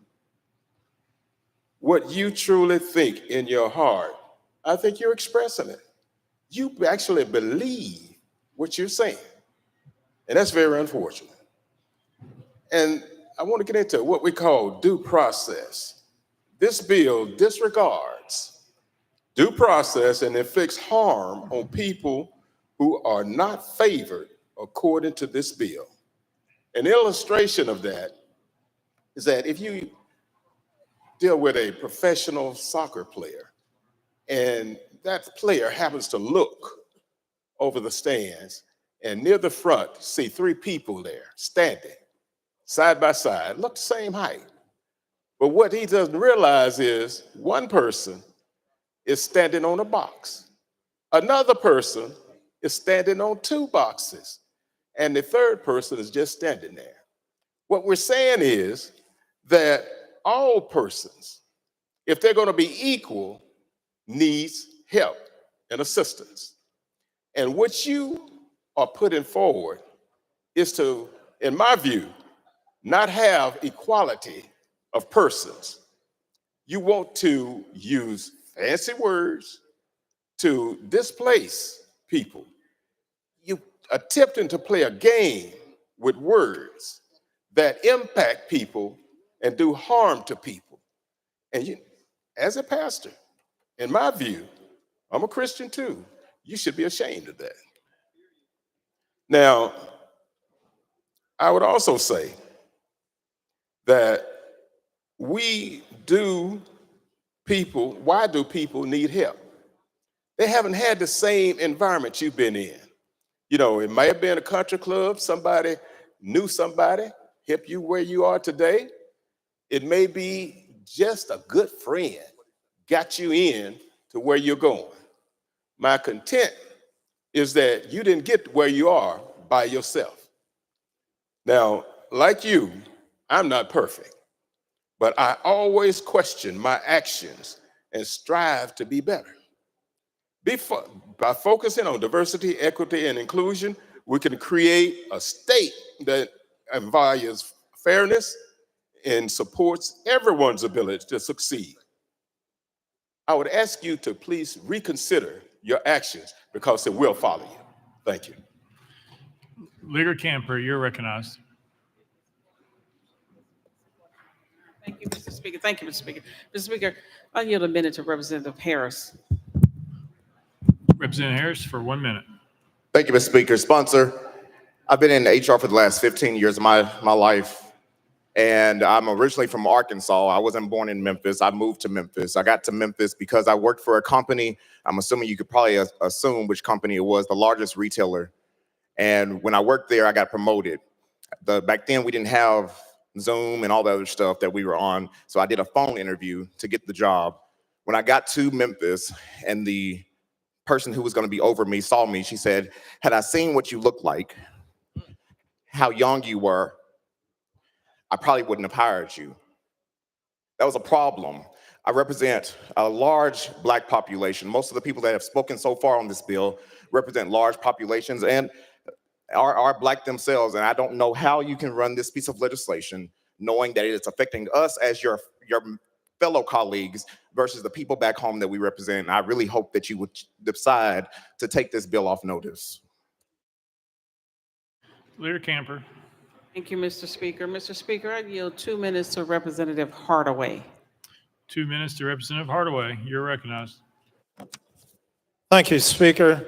What you truly think in your heart, I think you're expressing it. You actually believe what you're saying. And that's very unfortunate. And I want to get into what we call due process. This bill disregards due process and inflicts harm on people who are not favored according to this bill. An illustration of that is that if you deal with a professional soccer player and that player happens to look over the stands and near the front see three people there standing side by side, look the same height. But what he doesn't realize is one person is standing on a box. Another person is standing on two boxes. And the third person is just standing there. What we're saying is that all persons, if they're going to be equal, needs help and assistance. And what you are putting forward is to, in my view, not have equality of persons. You want to use fancy words to displace people. You attempting to play a game with words that impact people and do harm to people. And you, as a pastor, in my view, I'm a Christian too, you should be ashamed of that. Now, I would also say that why do people need help? They haven't had the same environment you've been in. You know, it may have been a country club, somebody knew somebody, helped you where you are today. It may be just a good friend got you in to where you're going. My content is that you didn't get where you are by yourself. Now, like you, I'm not perfect, but I always question my actions and strive to be better. By focusing on diversity, equity, and inclusion, we can create a state that values fairness and supports everyone's ability to succeed. I would ask you to please reconsider your actions because it will follow you. Thank you. Leader Camper, you're recognized. Thank you, Mr. Speaker. Thank you, Mr. Speaker. Mr. Speaker, I yield a minute to Representative Harris. Representative Harris for 1 minute. Thank you, Mr. Speaker. Sponsor, I've been in HR for the last 15 years of my life, and I'm originally from Arkansas. I wasn't born in Memphis. I moved to Memphis. I got to Memphis because I worked for a company. I'm assuming you could probably assume which company it was, the largest retailer. And when I worked there, I got promoted. Back then, we didn't have Zoom and all the other stuff that we were on, so I did a phone interview to get the job. When I got to Memphis and the person who was going to be over me saw me, she said, had I seen what you looked like, how young you were, I probably wouldn't have hired you. That was a problem. I represent a large Black population. Most of the people that have spoken so far on this bill represent large populations and are Black themselves. And I don't know how you can run this piece of legislation knowing that it is affecting us as your fellow colleagues versus the people back home that we represent. And I really hope that you would decide to take this bill off notice. Leader Camper. Thank you, Mr. Speaker. Mr. Speaker, I yield 2 minutes to Representative Hardaway. 2 minutes to Representative Hardaway. You're recognized. Thank you, Speaker.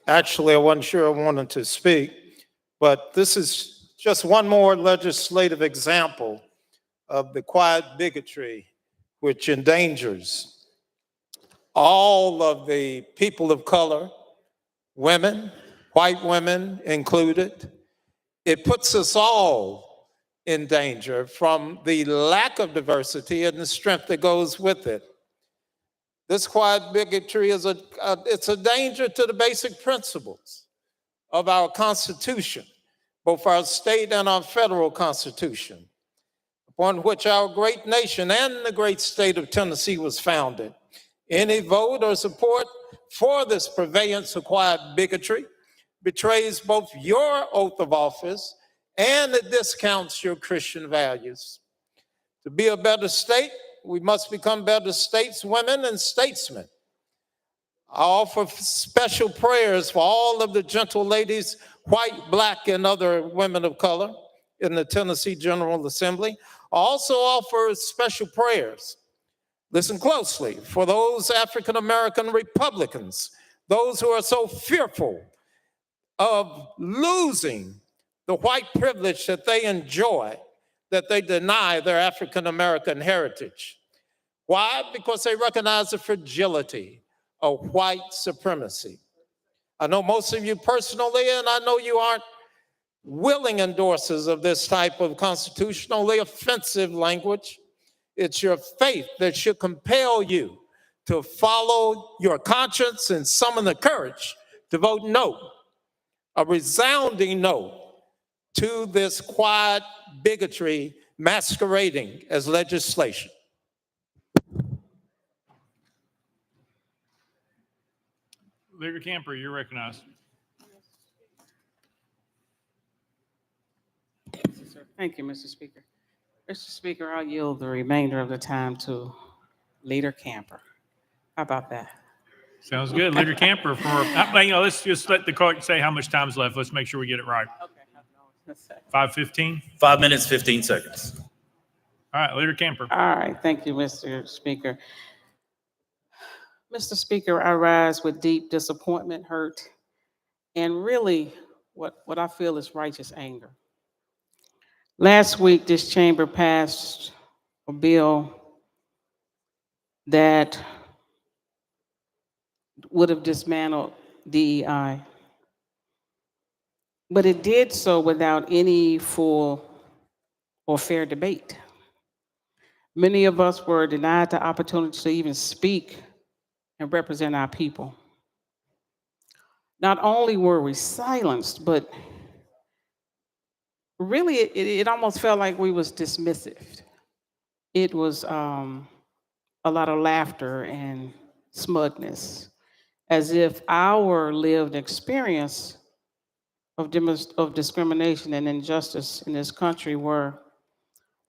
Actually, I wasn't sure I wanted to speak, but this is just one more legislative example of the quiet bigotry which endangers all of the people of color, women, white women included. It puts us all in danger from the lack of diversity and the strength that goes with it. This quiet bigotry is it's a danger to the basic principles of our Constitution, both our state and our federal Constitution, upon which our great nation and the great state of Tennessee was founded. Any vote or support for this purveyance of quiet bigotry betrays both your oath of office and it discounts your Christian values. To be a better state, we must become better stateswomen and statesmen. I offer special prayers for all of the gentle ladies, white, Black, and other women of color in the Tennessee General Assembly. I also offer special prayers, listen closely, for those African American Republicans, those who are so fearful of losing the white privilege that they enjoy, that they deny their African American heritage. Why? Because they recognize the fragility of white supremacy. I know most of you personally, and I know you aren't willing endorsers of this type of constitutionally offensive language. It's your faith that should compel you to follow your conscience and summon the courage to vote no, a resounding no, to this quiet bigotry masquerading as legislation. Leader Camper, you're recognized. Thank you, Mr. Speaker. Mr. Speaker, I'll yield the remainder of the time to Leader Camper. How about that? Sounds good. Leader Camper for, let's just let the clerk say how much time's left. Let's make sure we get it right. Okay. 5:15? 5 minutes, 15 seconds. All right, Leader Camper. All right, thank you, Mr. Speaker. Mr. Speaker, I rise with deep disappointment, hurt, and really what I feel is righteous anger. Last week, this chamber passed a bill that would have dismantled DEI, but it did so without any full or fair debate. Many of us were denied the opportunity to even speak and represent our people. Not only were we silenced, but really it almost felt like we was dismissive. It was a lot of laughter and smugness, as if our lived experience of discrimination and injustice in this country were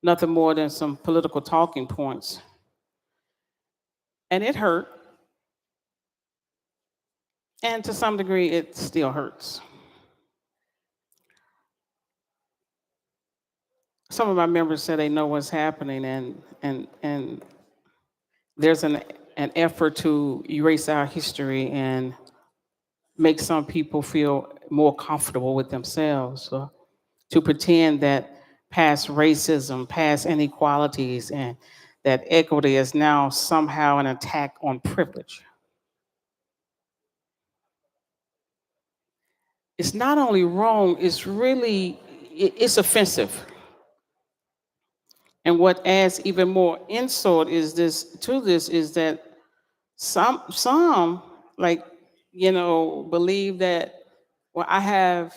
nothing more than some political talking points. And it hurt. And to some degree, it still hurts. Some of my members say they know what's happening, and there's an effort to erase our history and make some people feel more comfortable with themselves, to pretend that past racism, past inequalities, and that equity is now somehow an attack on privilege. It's not only wrong, it's offensive. And what adds even more insult is is that some like, believe that, well, I have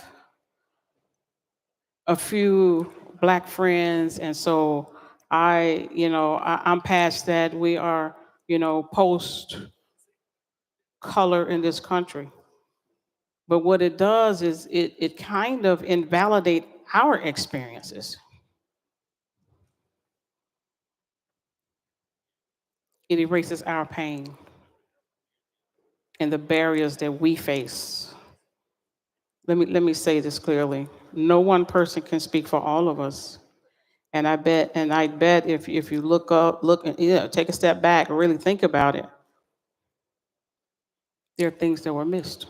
a few Black friends, and so I'm past that. We are, post color in this country. But what it does is it kind of invalidate our experiences. It erases our pain and the barriers that we face. Let me say this clearly. No one person can speak for all of us. And I bet if you look and take a step back and really think about it, there are things that were missed.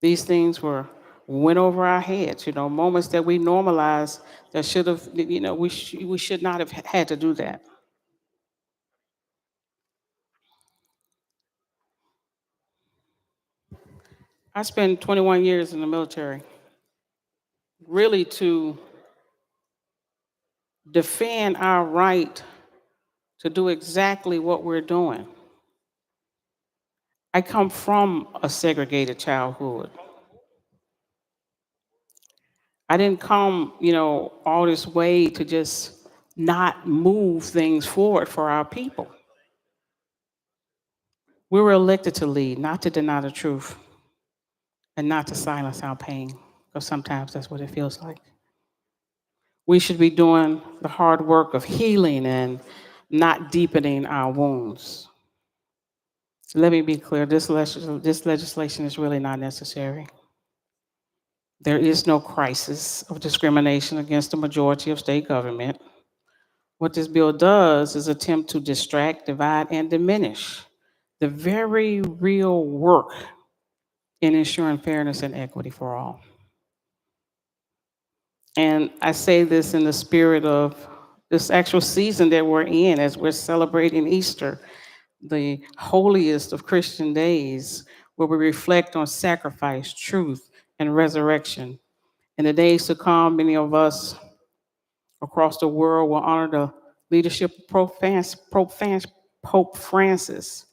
These things went over our heads, moments that we normalized that should have, we should not have had to do that. I spent 21 years in the military, really to defend our right to do exactly what we're doing. I come from a segregated childhood. I didn't come, all this way to just not move things forward for our people. We were elected to lead, not to deny the truth, and not to silence our pain, because sometimes that's what it feels like. We should be doing the hard work of healing and not deepening our wounds. Let me be clear, this legislation is really not necessary. There is no crisis of discrimination against the majority of state government. What this bill does is attempt to distract, divide, and diminish the very real work in ensuring fairness and equity for all. And I say this in the spirit of this actual season that we're in as we're celebrating Easter, the holiest of Christian days, where we reflect on sacrifice, truth, and resurrection. In the days to come, many of us across the world will honor the leadership of Pope Francis,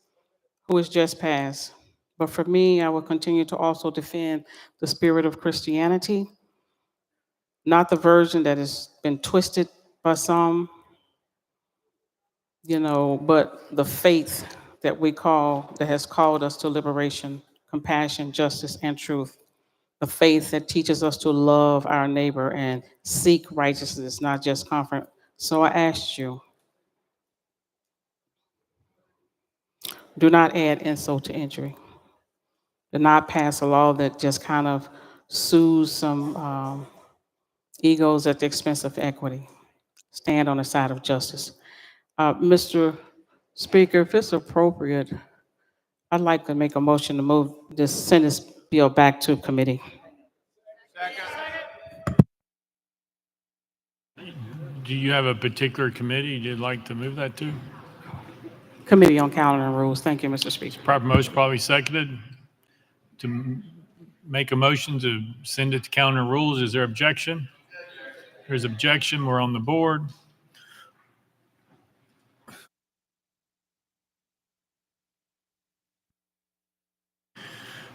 who has just passed. But for me, I will continue to also defend the spirit of Christianity, not the version that has been twisted by some, but the faith that has called us to liberation, compassion, justice, and truth. A faith that teaches us to love our neighbor and seek righteousness, not just comfort. So I asked you, do not add insult to injury. Do not pass a law that just kind of soothes some egos at the expense of equity. stand on the side of justice. Mr. Speaker, if it's appropriate, I'd like to make a motion to move this Senate bill back to committee. Do you have a particular committee you'd like to move that to? Committee on Calendar and Rules. Thank you, Mr. Speaker. Proper motion, probably seconded to make a motion to send it to calendar and rules. Is there objection? There's objection. We're on the board.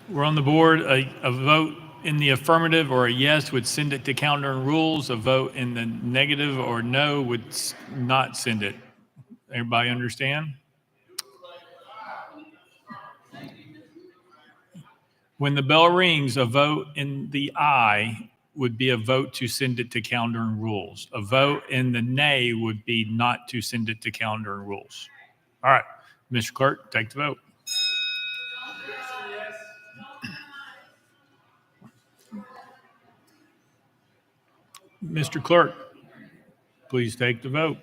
We're on the board. A vote in the affirmative or a yes would send it to calendar and rules. A vote in the negative or no would not send it. Everybody understand? When the bell rings, a vote in the aye would be a vote to send it to calendar and rules. A vote in the nay would be not to send it to calendar and rules. All right, Mr. Clerk, take the vote. Mr. Clerk, please take the vote.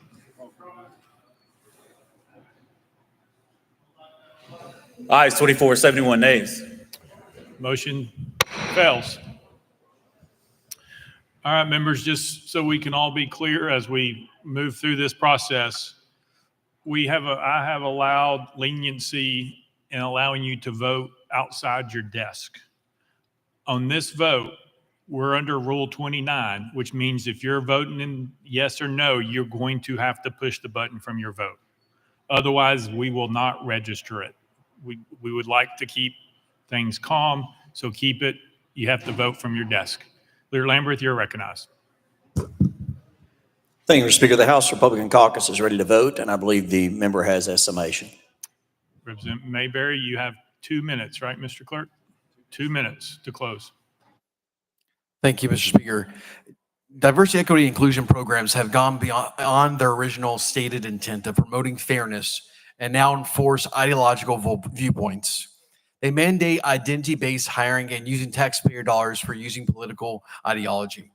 Ayes 24, 71 nays. Motion fails. All right, members, just so we can all be clear as we move through this process, I have allowed leniency in allowing you to vote outside your desk. On this vote, we're under Rule 29, which means if you're voting in yes or no, you're going to have to push the button from your vote. Otherwise, we will not register it. We would like to keep things calm, so keep it. You have to vote from your desk. Leader Lamberth, you're recognized. Thank you, Mr. Speaker. The House Republican Caucus is ready to vote, and I believe the member has a summation. Representative Mayberry, you have 2 minutes, right, Mr. Clerk? 2 minutes to close. Thank you, Mr. Speaker. Diversity, equity, and inclusion programs have gone beyond their original stated intent of promoting fairness and now enforce ideological viewpoints. They mandate identity-based hiring and using taxpayer dollars for using political ideology.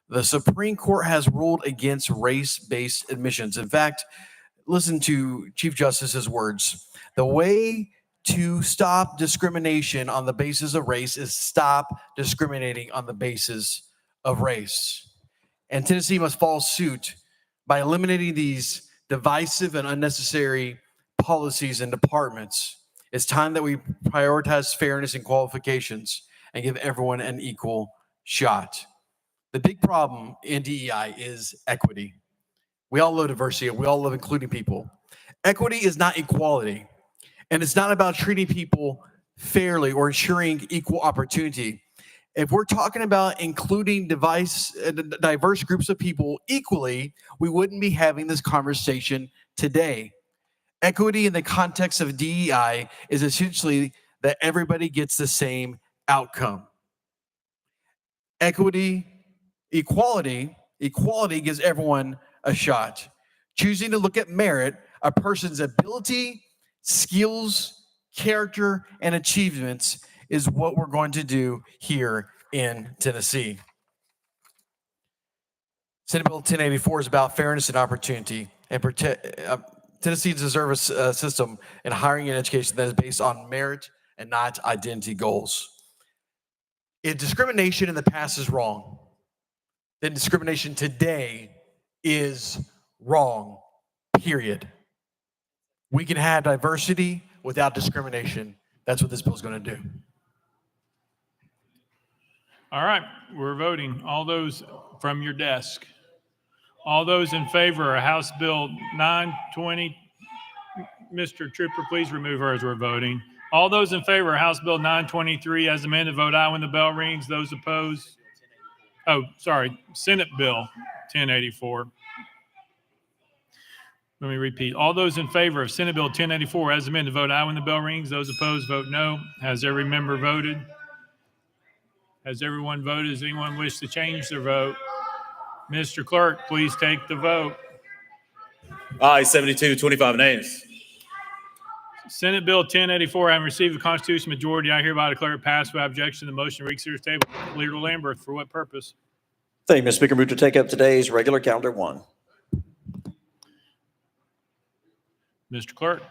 The Supreme Court has ruled against race-based admissions. In fact, listen to Chief Justice's words. The way to stop discrimination on the basis of race is stop discriminating on the basis of race. And Tennessee must follow suit by eliminating these divisive and unnecessary policies and departments. It's time that we prioritize fairness and qualifications and give everyone an equal shot. The big problem in DEI is equity. We all love diversity. We all love including people. Equity is not equality. And it's not about treating people fairly or ensuring equal opportunity. If we're talking about including diverse groups of people equally, we wouldn't be having this conversation today. Equity in the context of DEI is essentially that everybody gets the same outcome. Equity, equality gives everyone a shot. Choosing to look at merit, a person's ability, skills, character, and achievements is what we're going to do here in Tennessee. Senate Bill 1084 is about fairness and opportunity and Tennessee deserves a system in hiring and education that is based on merit and not identity goals. If discrimination in the past is wrong, then discrimination today is wrong, period. We can have diversity without discrimination. That's what this bill is going to do. All right, we're voting. All those from your desk. All those in favor of House Bill 920. Mr. Trooper, please remove her as we're voting. All those in favor of House Bill 923 as amended, vote aye when the bell rings. Those opposed? Oh, sorry, Senate Bill 1084. Let me repeat. All those in favor of Senate Bill 1084 as amended, vote aye when the bell rings. Those opposed, vote no. Has every member voted? Has everyone voted? Does anyone wish to change their vote? Mr. Clerk, please take the vote. Ayes 72, 25 nays. Senate Bill 1084, having received the Constitution majority, I hereby declare it passed without objection. The motion to reconsider is tabled. Leader Lamberth, for what purpose? Thank you, Mr. Speaker. Move to take up today's regular calendar 1. Mr. Clerk.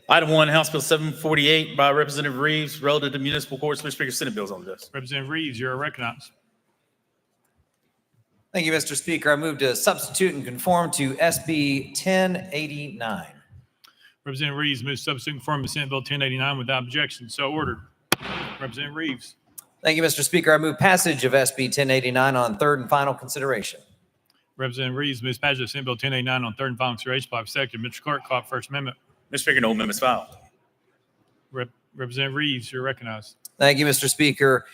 Item 1, House Bill 748 by Representative Reeves, relative to municipal courts. Mr. Speaker, Senate bills on the desk. Representative Reeves, you are recognized. Thank you, Mr. Speaker. I move to substitute and conform to SB 1089. Representative Reeves moves substitute and conform to Senate Bill 1089 without objection. So ordered. Representative Reeves. Thank you, Mr. Speaker. I move passage of SB 1089 on third and final consideration. Representative Reeves moves passage of Senate Bill 1089 on third and final consideration. By second. Mr. Clerk, call up First Amendment. Mr. Speaker, no amendments filed. Representative Reeves, you're recognized. Thank you, Mr. Speaker.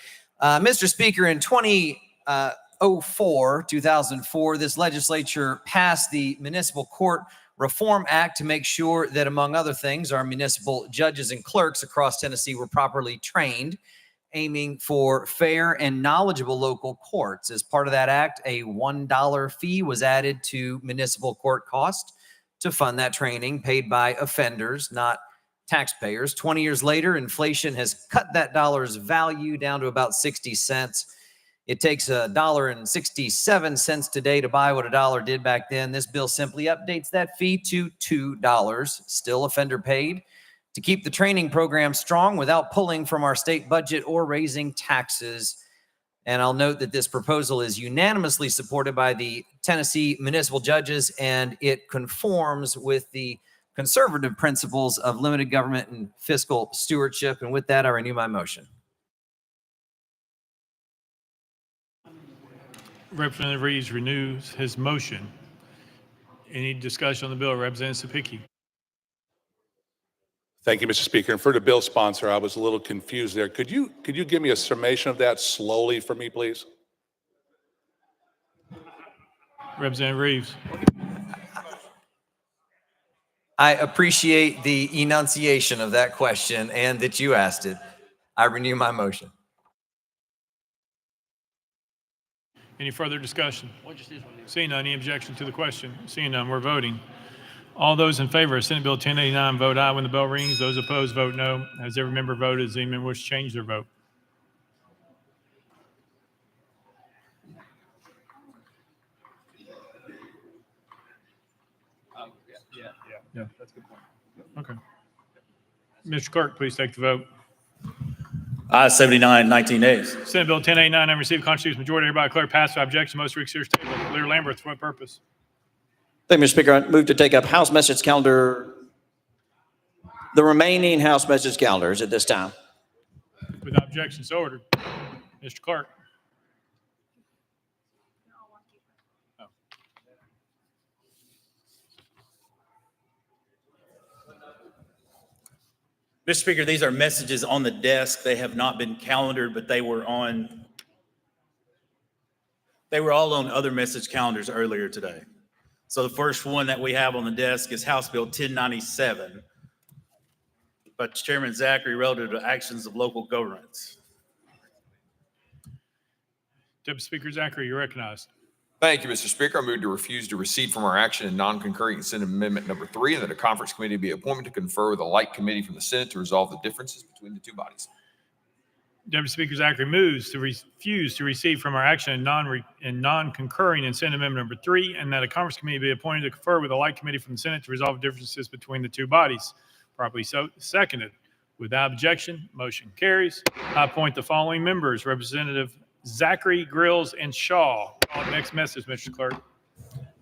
Mr. Speaker, in 2004, this legislature passed the Municipal Court Reform Act to make sure that, among other things, our municipal judges and clerks across Tennessee were properly trained, aiming for fair and knowledgeable local courts. As part of that act, a $1 fee was added to municipal court cost to fund that training, paid by offenders, not taxpayers. 20 years later, inflation has cut that dollar's value down to about 60 cents. It takes $1.67 today to buy what a dollar did back then. This bill simply updates that fee to $2, still offender paid, to keep the training program strong without pulling from our state budget or raising taxes. And I'll note that this proposal is unanimously supported by the Tennessee municipal judges, and it conforms with the conservative principles of limited government and fiscal stewardship. And with that, I renew my motion. Representative Reeves renews his motion. Any discussion on the bill? Representative Sapicki. Thank you, Mr. Speaker. And for the bill sponsor, I was a little confused there. Could you give me a summation of that slowly for me, please? Representative Reeves. I appreciate the enunciation of that question and that you asked it. I renew my motion. Any further discussion? Seeing none, any objection to the question? Seeing none, we're voting. All those in favor of Senate Bill 1089 vote aye when the bell rings. Those opposed vote no. Has every member voted? Does any member wish to change their vote? Yeah, that's a good point. Okay. Mr. Clerk, please take the vote. Ayes 79, 19 nays. Senate Bill 1089 and received constitutional majority. Hereby declare passed by objection. Most reconsider table. Leader Lamberth, for what purpose? Thank you, Mr. Speaker. I move to take up House message calendar, the remaining House message calendars at this time. Without objection, so ordered. Mr. Clerk. Mr. Speaker, these are messages on the desk. They have not been calendared, but they were all on other message calendars earlier today. So the first one that we have on the desk is House Bill 1097 by Chairman Zachary, relative to actions of local governments. Deputy Speaker Zachary, you're recognized. Thank you, Mr. Speaker. I move to refuse to recede from our action in non-concurring Senate Amendment number 3, and that a conference committee be appointed to confer with a like committee from the Senate to resolve the differences between the two bodies. Deputy Speaker Zachary moves to refuse to receive from our action in non-concurring in Senate Amendment number 3, and that a conference committee be appointed to confer with a like committee from the Senate to resolve differences between the two bodies. Properly so seconded. Without objection, motion carries. I appoint the following members: Representative Zachary, Grills, and Shaw. Next message, Mr. Clerk.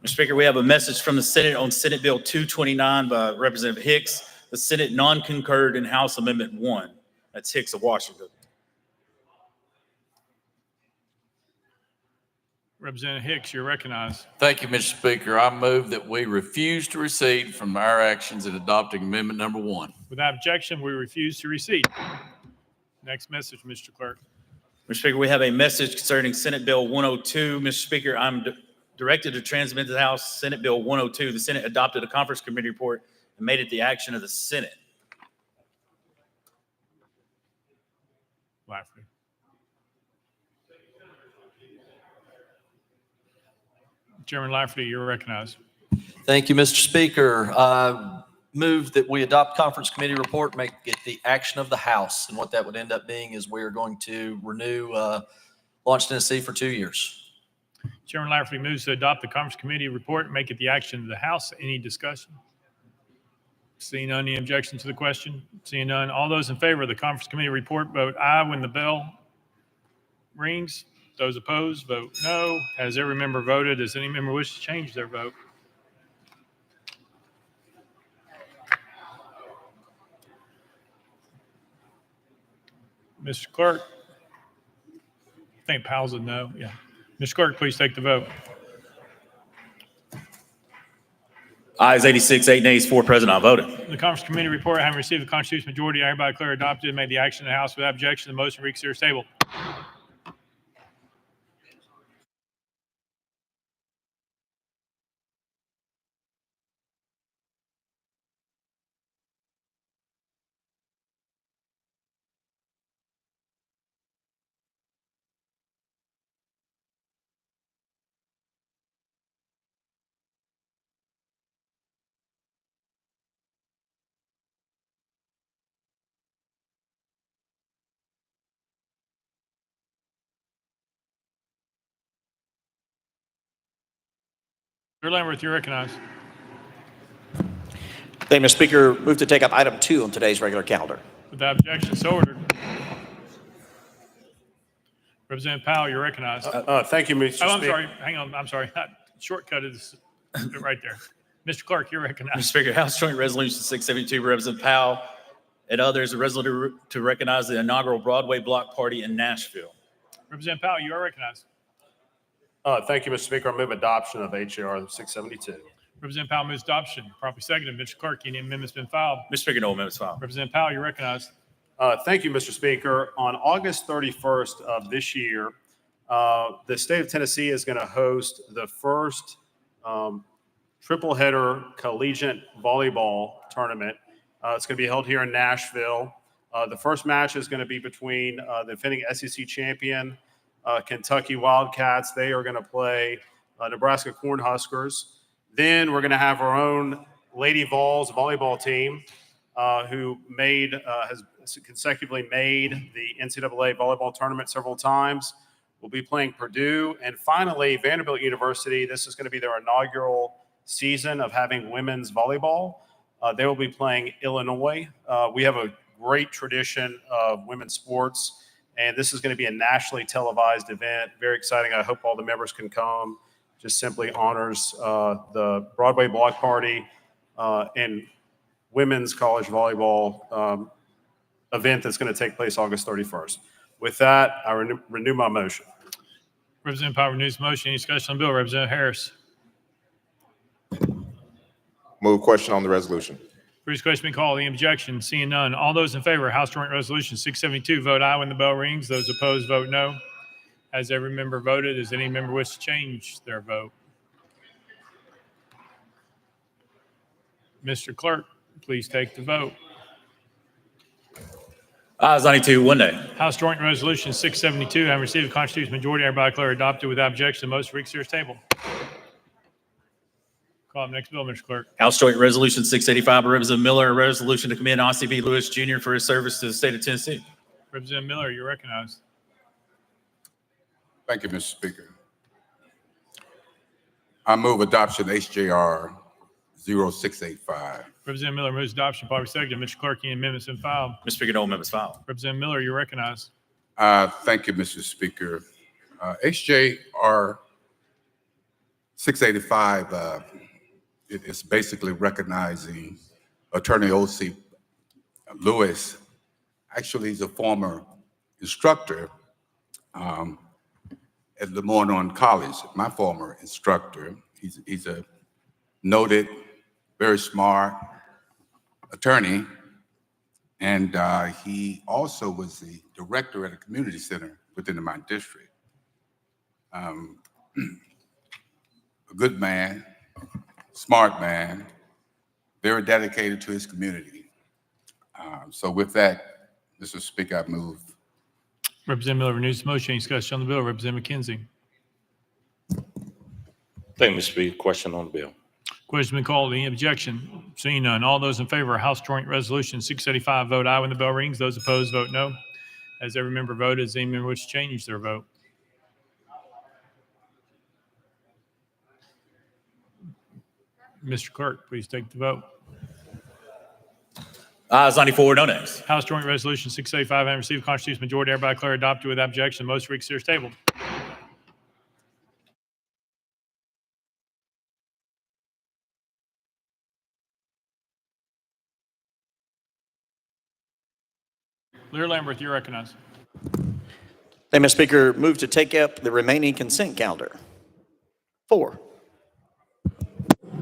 Mr. Speaker, we have a message from the Senate on Senate Bill 229 by Representative Hicks. The Senate non-concurred in House Amendment 1. That's Hicks of Washington. Representative Hicks, you're recognized. Thank you, Mr. Speaker. I move that we refuse to recede from our actions in adopting Amendment number 1. Without objection, we refuse to recede. Next message, Mr. Clerk. Mr. Speaker, we have a message concerning Senate Bill 102. Mr. Speaker, I'm directed to transmit to the House Senate Bill 102. The Senate adopted a conference committee report and made it the action of the Senate. Lafferty. Chairman Lafferty, you're recognized. Thank you, Mr. Speaker. Move that we adopt conference committee report, make it the action of the House. And what that would end up being is we are going to renew Launch Tennessee for 2 years. Chairman Lafferty moves to adopt the Conference Committee report and make it the action of the House. Any discussion? Seeing none, any objection to the question? Seeing none, all those in favor of the Conference Committee report vote aye when the bell rings. Those opposed vote no. Has every member voted? Does any member wish to change their vote? Mr. Clerk? I think Powell's a no. Yeah. Mr. Clerk, please take the vote. Ayes 86, 8 nays, 4 present, not voting. The Conference Committee report, having received the Constitution majority, I hereby declare adopted and made the action of the House without objection. The motion reconsider is tabled. Mr. Lambert, you're recognized. Thank you, Mr. Speaker. Move to take up item 2 on today's regular calendar. Without objection, so ordered. Representative Powell, you're recognized. Thank you, Mr. Oh, I'm Speaker. sorry. Hang on. I'm sorry. I shortcutted this right there. Mr. Clerk, you're Mr. recognized. Speaker, House Joint Resolution 672, Representative Powell and others, a resolution to recognize the inaugural Broadway Block Party in Nashville. Representative Powell, you are recognized. Thank you, Mr. Speaker. I move adoption of H.R. 672. Representative Powell moves adoption. Properly seconded. Mr. Clerk, any amendments been filed? Mr. Speaker, no amendments filed. Representative Powell, you're recognized. Thank you, Mr. Speaker. On August 31st of this year, the state of Tennessee is going to host the first triple header collegiate volleyball tournament. It's going to be held here in Nashville. The first match is going to be between the defending SEC champion Kentucky Wildcats. They are going to play Nebraska Cornhuskers. Then we're going to have our own Lady Vols volleyball team who has consecutively made the NCAA volleyball tournament several times. We'll be playing Purdue. And finally, Vanderbilt University. This is going to be their inaugural season of having women's volleyball. They will be playing Illinois. We have a great tradition of women's sports, and this is going to be a nationally televised event. Very exciting. I hope all the members can come. Just simply honors the Broadway Block Party and women's college volleyball event that's going to take place August 31st. With that, I renew my motion. Representative Powell renews the motion. Any discussion on the bill? Representative Harris. Move question on the resolution. Previous question being called. Any objection? Seeing none. All those in favor of House Joint Resolution 672 vote aye when the bell rings. Those opposed vote no. Has every member voted? Does any member wish to change their vote? Mr. Clerk, please take the vote. Ayes 92, 1 nay. House Joint Resolution 672, having received the Constitution majority, I hereby declare adopted without objection. The motion reconsider is tabled. Call the next bill, Mr. Clerk. House Joint Resolution 685 by Representative Miller, a resolution to commend Ossie B. Lewis Jr. for his service to the state of Tennessee. Representative Miller, you're recognized. Thank you, Mr. Speaker. I move adoption HJR 0685. Representative Miller moves adoption. Properly seconded. Mr. Clerk, any amendments been filed? Mr. Speaker, no amendments filed. Representative Miller, you're recognized. Thank you, Mr. Speaker. HJR 685 it is basically recognizing Attorney O.C. Lewis. Actually, he's a former instructor at Lemoyne College, my former instructor. He's a noted, very smart attorney, and he also was the director at a community center within my district. A good man, smart man, very dedicated to his community. So with that, Mr. Speaker, I move. Representative Miller renews the motion. Any discussion on the bill? Representative McKenzie. Thank you, Mr. Speaker. Question on the bill. Question been called. Any objection? Seeing none. All those in favor of House Joint Resolution 685 vote aye when the bell rings. Those opposed vote no. Has every member voted? Does any member wish to change their vote? Mr. Clerk, please take the vote. Ayes 94, no nays. House Joint Resolution 685 having received a constitutional majority, hereby declare adopted with objection. The motion to reconsider is tabled. Lear Lambert, you're recognized. Thank you, Mr. Speaker. Move to take up the remaining consent calendar. 4.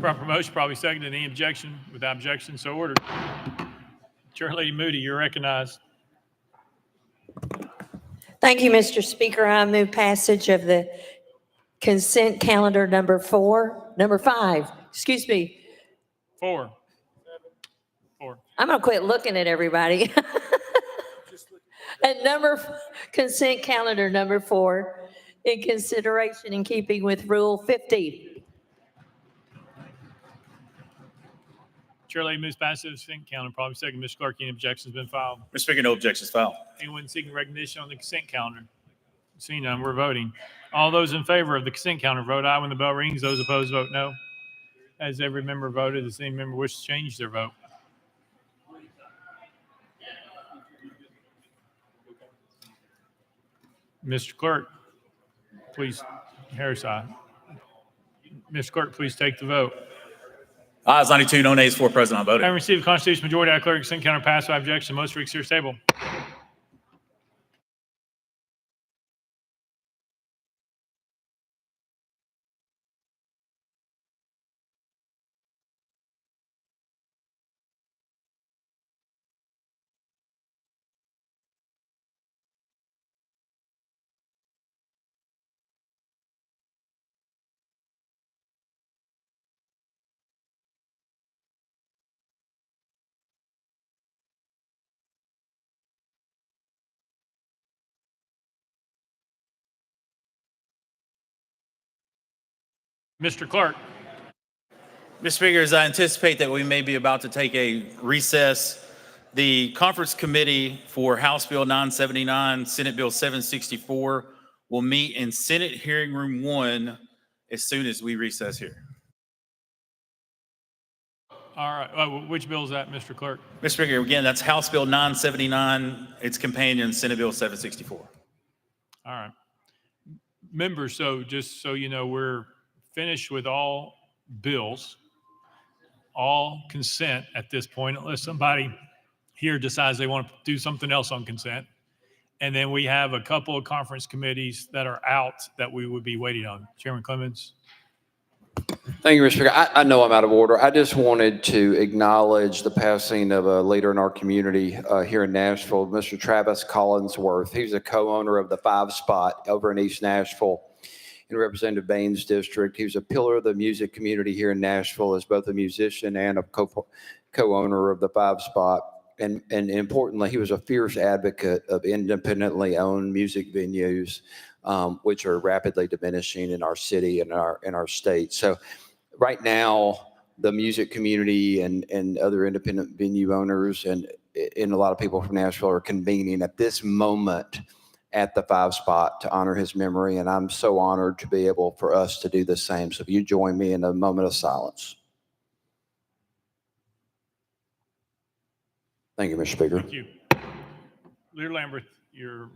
Proper motion, probably seconded. Any objection? Without objection, so ordered. Chairlady Moody, you're recognized. Thank you, Mr. Speaker. I move passage of the consent calendar number 5, excuse me. 4. I'm going to quit looking at everybody. And consent calendar number 4, in consideration in keeping with Rule 50. Chairlady moves passage of the consent calendar, probably second. Mr. Clerk, any objections been filed? Mr. Speaker, no objections filed. Anyone seeking recognition on the consent calendar? Seeing none, we're voting. All those in favor of the consent calendar vote aye when the bell rings. Those opposed vote no. As every member voted, does any member wish to change their vote? Mr. Clerk, please, Harris, aye. Mr. Clerk, please take the vote. Ayes 92, no nays, 4 present, on voting. Having received a constitutional majority, I declare consent calendar passed by objection. Most reconsider is tabled. Mr. Clerk. Mr. Speaker, as I anticipate that we may be about to take a recess, the conference committee for House Bill 979, Senate Bill 764 will meet in Senate Hearing Room 1 as soon as we recess here. All right. Which bill is that, Mr. Clerk? Mr. Speaker, again, that's House Bill 979, its companion, Senate Bill 764. All right. Members, so just so you know, we're finished with all bills, all consent at this point, unless somebody here decides they want to do something else on consent. And then we have a couple of conference committees that are out that we would be waiting on. Chairman Clemens. Thank you, Mr. Speaker. I know I'm out of order. I just wanted to acknowledge the passing of a leader in our community here in Nashville, Mr. Travis Collinsworth. He's a co-owner of the 5 Spot over in East Nashville in Representative Baines' district. He was a pillar of the music community here in Nashville as both a musician and a co-owner of the 5 Spot. And importantly, he was a fierce advocate of independently owned music venues, which are rapidly diminishing in our city and in our state. So right now, the music community and other independent venue owners and a lot of people from Nashville are convening at this moment at the 5 Spot to honor his memory. And I'm so honored to be able for us to do the same. So if you join me in a moment of silence. Thank you, Mr. Speaker. Thank you. Lear Lambert, you're.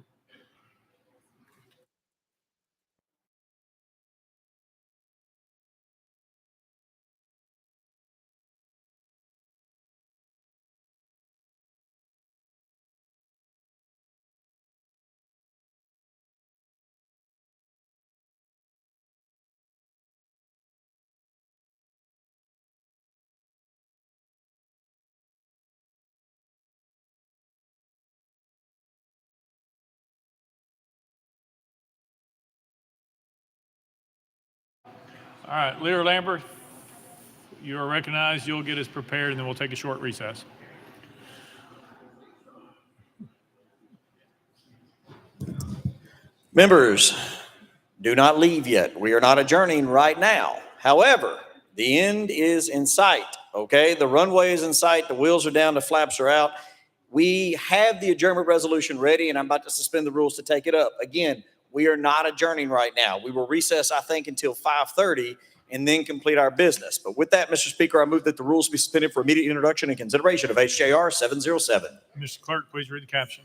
All right, Lear Lambert, you are recognized. You'll get us prepared, and then we'll take a short recess. Members, do not leave yet. We are not adjourning right now. However, the end is in sight, okay? The runway is in sight. The wheels are down. The flaps are out. We have the adjournment resolution ready, and I'm about to suspend the rules to take it up. Again, we are not adjourning right now. We will recess, I think, until 5:30, and then complete our business. But with that, Mr. Speaker, I move that the rules be suspended for immediate introduction and consideration of HJR 707. Mr. Clerk, please read the caption.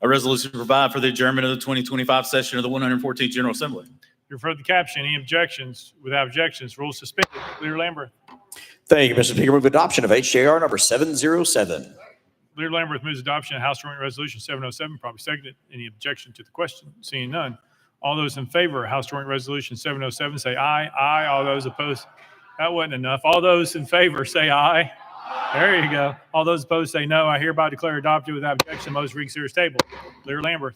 A resolution to provide for the adjournment of the 2025 session of the 114th General Assembly. You've heard the caption. Any objections? Without objections, rules suspended. Leader Lambert. Thank you, Mr. Speaker. Move adoption of HJR number 707. Leader Lambert moves adoption of House Joint Resolution 707, probably seconded. Any objection to the question? Seeing none. All those in favor of House Joint Resolution 707 say aye. Aye. All those opposed. That wasn't enough. All those in favor say aye. There you go. All those opposed say no. I hereby declare adopted without objection. Most reconsider table. Leader Lambert.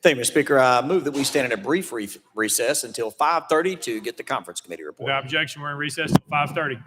Thank you, Mr. Speaker. I move that we stand in a brief recess until 5:30 to get the conference committee report. Without objection, we're in recess till 5:30.